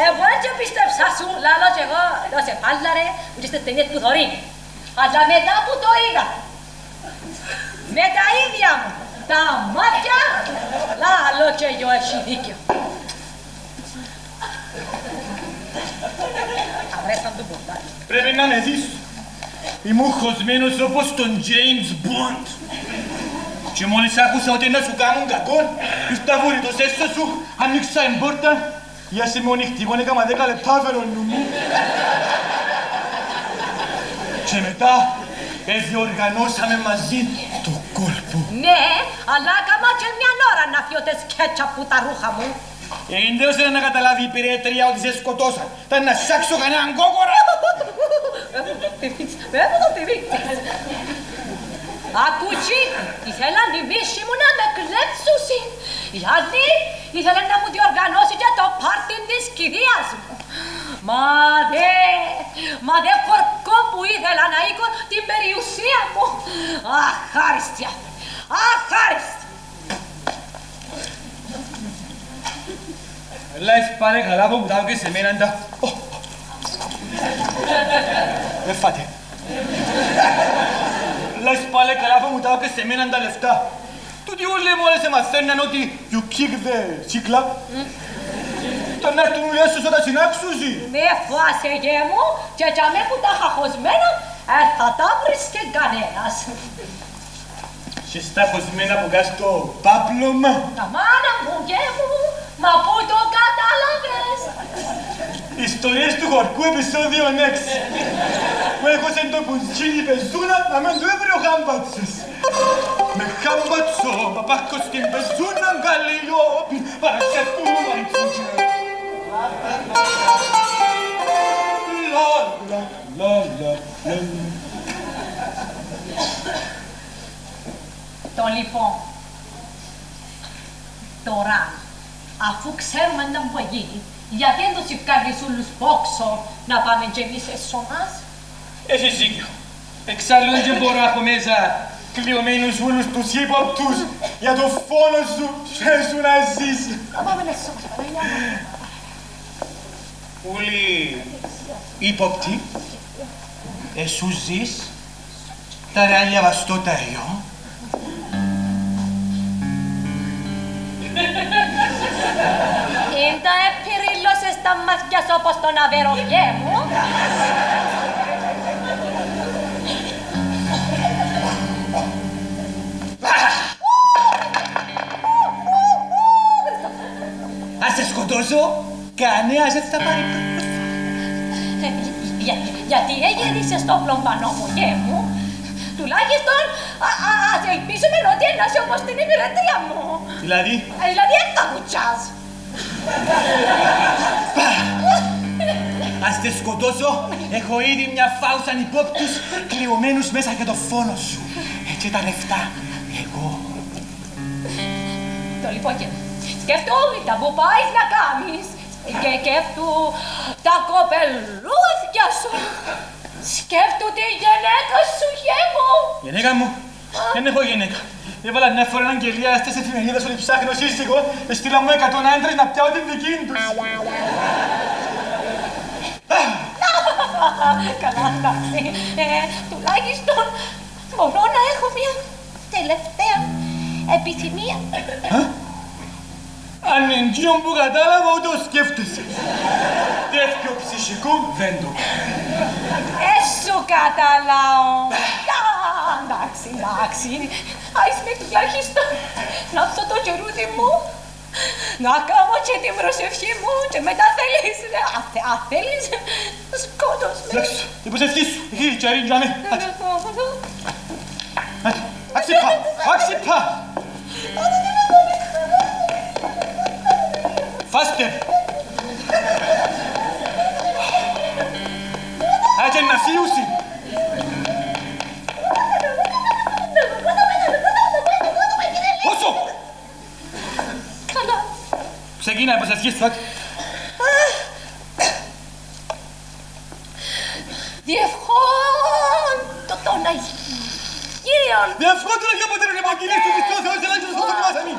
A: Εγώ έτσι πίστεψα σου, λαλώ και εγώ, εδώ σε φάλαρε, ούτε στις ταινίες που θωρεί. Αλλά μετά που το είδα, με τα ίδια μου, τα μάτια, λαλώ και εγώ έχει δίκιο. Αρέσαν του πορτάλι.
D: Πρέπει να με δεις. Ήμουν χωσμένος όπως τον James Bond. Και μόλις άκουσα ότι να σου κάνουν κακόν, ήρθα βουρητός έσω σου, ανοίξα την πόρτα
C: Για σημονιχτικό έκαμα 10 λεπτά φερονού μου. Και μετά διοργανώσαμε μαζί το κόλπο.
A: Ναι, αλλά έκαμα και μια ώρα να φύγω τις κέτσαπ που τα ρούχα μου.
C: Δεν ήθελα να καταλάβει η περιέτρια ότι σε σκοτώσαν. Ήταν να σάξω κανέναν κόκορα.
A: Βέβαια το πιβίτσες. Ακούτσι, ήθελαν οι μίσοι μου να με κλέψουσι. Γιατί ήθελαν να μου διοργανώσει και το πάρτι της κηδείας μου. Μα δε φορκό που ήθελα να οίκω την περιουσία μου. Αχάριστια, αχάριστη.
C: Λες πάρε καλά που μου τα και σε μένα τα... Δεν φάτε. Λες πάλι καλά που μου τα και σε μένα τα λεφτά. Τούτοι όλοι μόλις σε μαθαίναν ότι you kick the cycla. Τον έρθουν ουλές σου όταν συνάξουζι.
A: Μη φάσε γε μου και για μέ που τα χαχωσμένα θα τα βρίσκε κανένας.
C: Και στα χωσμένα που κάνεις το πάπλωμα.
A: Τα μάνα μου γε μου, μα πού το κατάλαβες.
C: Ιστορίες του χορκού επεισόδιο 6. Που έχω σε το πουτσίνι πεζούνα να μην του έβρει ο χάμπατσος. Με χάμπατσο, παπάκος στην πεζούνα γκαλιόπι, παρασκευού μαριτσούκια.
A: Το λοιπόν, τώρα, αφού ξέρουμε να μου γίνει, γιατί δεν τους βγάλεις όλους πόξο να πάμε κι εμείς εσώνας.
C: Έχεις δίκιο. Εξάλλου δεν μπορώ να έχω μέσα κλειωμένους όλους τους ύποπτους για το φόνο σου και σου να ζεις.
A: Να πάμε εσώνας, Παναγιά.
C: Όλοι ύποπτοι, εσού ζεις, τα ρεάλια βαστό τα αιώ.
A: Είναι τα επιρρήλωσες τα μάτια σου όπως τον αβεροφιέ μου.
C: Ας σε σκοτώσω, κανένας δεν θα πάρει
A: Γιατί έγερισες το πλομπανό μου, γε μου. Τουλάχιστον ας ελπίσουμε ότι ένασε όπως την υπηρετρία μου.
C: Δηλαδή
A: δεν θα κουτσάς.
C: Ας te σκοτώσω, έχω ήδη μια φάουσα υπόπτους κλειωμένους μέσα για το φόνο σου. Έτσι τα λεφτά, εγώ.
A: Το λοιπόν και σκεφτόμητα που πάεις να κάνεις και σκέφτου τα κοπελούθια σου. Σκέφτου τη γυναίκα σου, γε μου.
C: Γυναίκα μου, δεν έχω γυναίκα. Έβαλα μια φορά αγγελία στις εφημερίδες ότι ψάχνω σύζυγο, στείλα μου 100 άντρες να πιάω την δική τους.
A: Καλά, εντάξει. Τουλάχιστον μπορώ να έχω μια τελευταία επιθυμία.
C: Αν είναι τζιόν που κατάλαβα, ούτε το σκέφτεσαι. Τέτοιο ψυχικό δεν το κάνω.
A: Σου καταλάω. Εντάξει. Άις με τουλάχιστον να πιω το κερούδι μου, να κάνω και την προσευχή μου και μετά θέλεις, αν θέλεις, σκότως με.
C: Εντάξει, την προσευχή σου, εκεί, τσαρί, τζάμε. Άξιπα. Φάστε. Άκεν να φύουσι. Όσο.
A: Καλά.
C: Ξεκίνα η προσευχή σου, Άκη.
A: Διευχόντω τον Αγίον.
C: Διευχόντω τον Αγίον Πατέρα, λοιπόν, Κύριε Ιησού Χριστός, Θεός ελάχιστος στο χωρίς μας, αμήν.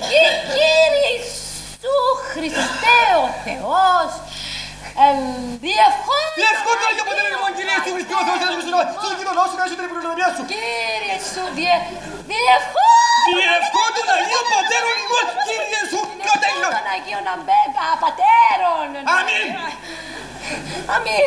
A: Κύριε Ιησού Χριστέ ο Θεός,
C: διευχόντω τον Αγίον Πατέρα, λοιπόν, Κύριε Ιησού Χριστός, Θεός ελάχιστος στο χωρίς μας, στον κοινωνό σου, να είσαι την προνομία σου.
A: Κύριε Ιησού,
C: διευχόντω τον Αγίον Πατέρα, λοιπόν, Κύριε Ιησού, και ο τέλειος.
A: τον Αγίον Αμπέκα, Πατέρων.
C: Αμήν.
A: Αμήν.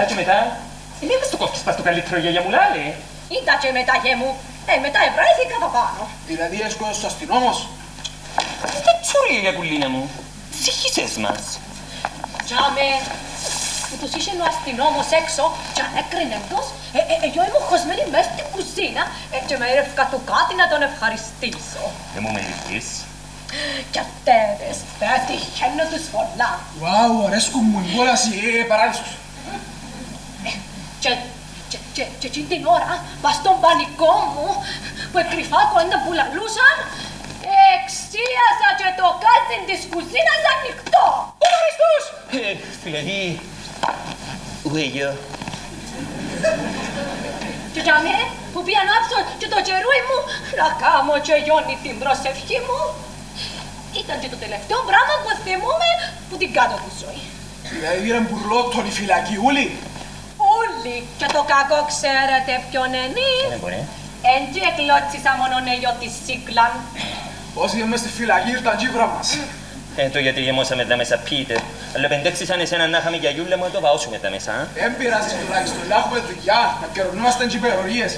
D: Και μετά, μήπως το κόφτεις πας το καλύτερο γιαγιά μου λάλε.
A: Ήταν και μετά γε μου, μετά ευρέθηκα τα πάνω.
B: Δηλαδή έσκοσες ο αστυνόμος.
D: Δεν τσούρι για κουλίνα μου. Ψυχήσες μας.
A: Τζάμε, που τους είχε ο αστυνόμος έξω και αν έκρινε τους, εγώ ήμουν χωσμένη μες στην κουζίνα και με έρευκα του κάτι να τον ευχαριστήσω.
D: Δεν μου μεληθείς.
A: Κι αυτές πέτυχε να τους φωνά.
B: Βάου, αρέσκουν μου η κόλαση, παράδεισος.
A: Και εκείνη την ώρα, πας στον πανικό μου, που εκρυφά κοντά που λαλούσαν, εξίασα και το κάτιν της κουζίνας ανοιχτό. Πού Χριστούς!
D: Δηλαδή, ουέγιο.
A: Και για μέ, που πήγα να άψω και το καιρούι μου, να κάμω και γιώνει την προσευχή μου, ήταν και το τελευταίο πράγμα που θυμούμαι που την κάτω του ζωή.
B: Δηλαδή πήραν μπουρλότον οι φυλακοί ούλοι.
A: Ούλοι, και το κακό ξέρετε ποιον είναι. Εν και εκλώτσισα μόνον εγώ τη Σίκλαν.
B: Όσοι είμαι στη φυλακή ήρθαν κύβρα μας.
D: Το γιατί γεμώσαμε τα μέσα, Πίτερ. Αλλά πεντέξισαν εσένα να είχαμε για γιούλα μου, το βαώσουμε τα μέσα.
B: Δεν πειράζει τουλάχιστον, να έχουμε δουλειά, να καιρονούμαστε και υπερορίες.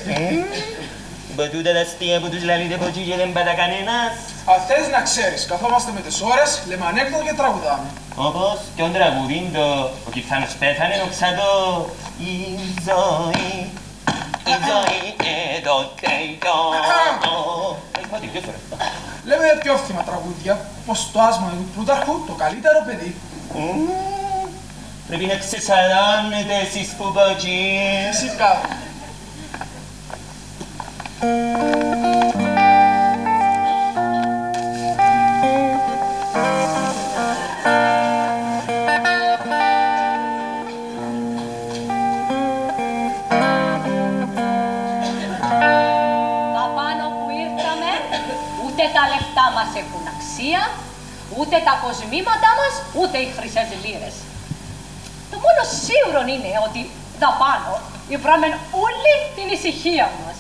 D: Μποτούτα τα αστεία που τους λαλείτε από εκεί και δεν πατά κανένας.
B: Αν θες να ξέρεις, καθόμαστε με τις ώρες, λέμε ανέκδοτο και τραγουδάμε.
D: Όπως ποιον τραγουδίν το «Ο Κυφθάνος πέθανε, ο Ξαντώ». Η ζωή εδώ και εδώ. Πάτε δυο φορές.
B: Λέμε πιο εύθυμα τραγούδια, όπως το άσμα του Πλούταρχου, το καλύτερο παιδί.
D: Πρέπει να ξεσαρώνετε εσείς που παγεί.
B: Φυσικά.
A: Τα λεφτά μας έχουν αξία, ούτε τα κοσμήματά μας, ούτε οι χρυσές λίρες. Το μόνο σίγουρο είναι ότι δαπάνω βράμε όλη την ησυχία μας.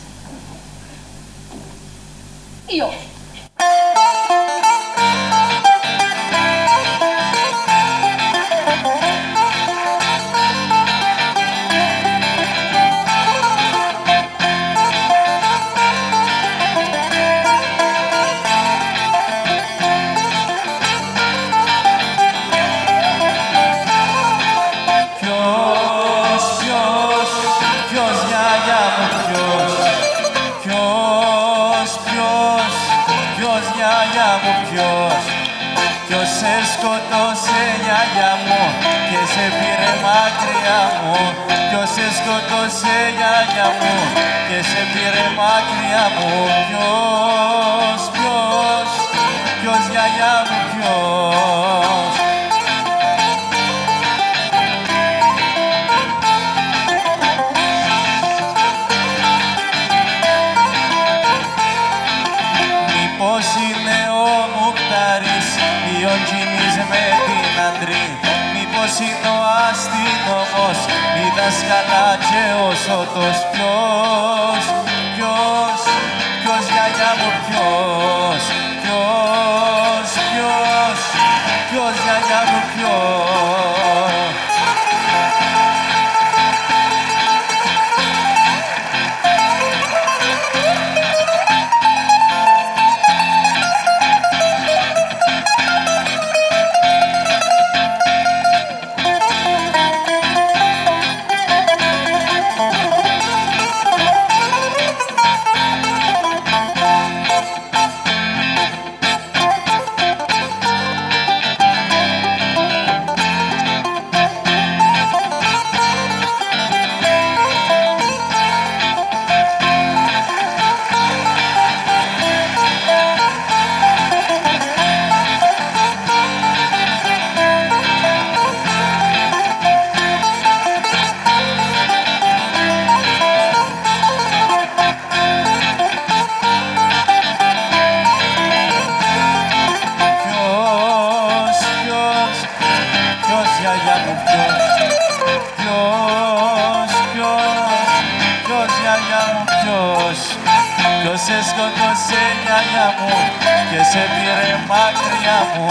A: Ή όχι.
J: Σκότωσε γιαγιά μου και σε πήρε μακριά μου. Ποιος σε σκότωσε γιαγιά μου και σε πήρε μακριά μου. Ποιος γιαγιά μου ποιος. Μήπως είναι ο Μουκτάρης ή ο Τζιμής με την Αντρή. Μήπως είναι ο αστυνόμος, η δασκαλά και ο Σώτος. Ποιος γιαγιά μου ποιος γιαγιά μου ποιος. ποιος σε σκότωσε γιαγιά μου και σε πήρε μακριά μου,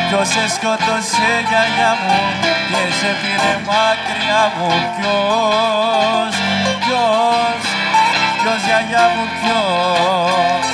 J: ποιος σε σκότωσε γιαγιά μου και σε πήρε μακριά μου, ποιος γιαγιά μου, ποιος.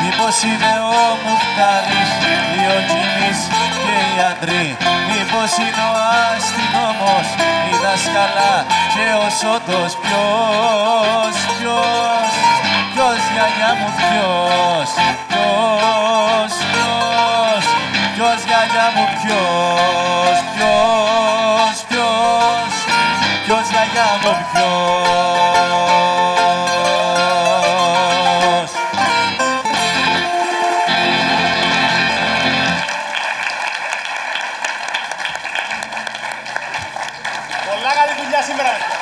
J: Μήπως είναι ο Μουχτάρης, οι Οκίνης και οι άντροι, μήπως είναι ο αστυνόμος, η δασκαλά και ο Σώτος, ποιος γιαγιά μου, ποιος γιαγιά μου, ποιος γιαγιά μου, ποιος.
E: Πολλά καλή δουλειά σήμερα.